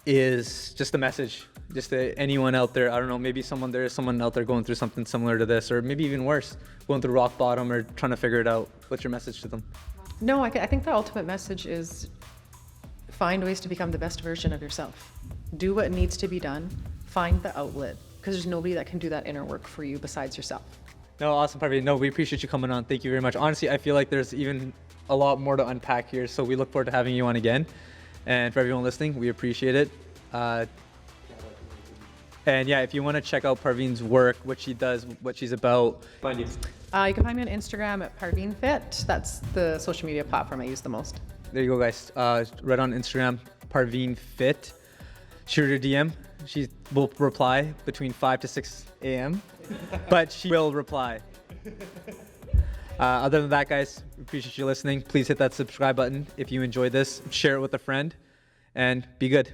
is just a message. Just to anyone out there, I don't know, maybe there is someone out there going through something similar to this, or maybe even worse, going through rock bottom or trying to figure it out. What's your message to them? No, I think the ultimate message is find ways to become the best version of yourself. Do what needs to be done. Find the outlet, because there's nobody that can do that inner work for you besides yourself. No, awesome, Parveen. No, we appreciate you coming on. Thank you very much. Honestly, I feel like there's even a lot more to unpack here, so we look forward to having you on again. And for everyone listening, we appreciate it. And yeah, if you want to check out Parveen's work, what she does, what she's about, find you. You can find me on Instagram at ParveenFit. That's the social media platform I use the most. There you go, guys. Right on Instagram, ParveenFit. Shoot her a DM. She will reply between 5 to 6 a.m., but she will reply. Other than that, guys, we appreciate you listening. Please hit that subscribe button if you enjoyed this. Share it with a friend, and be good.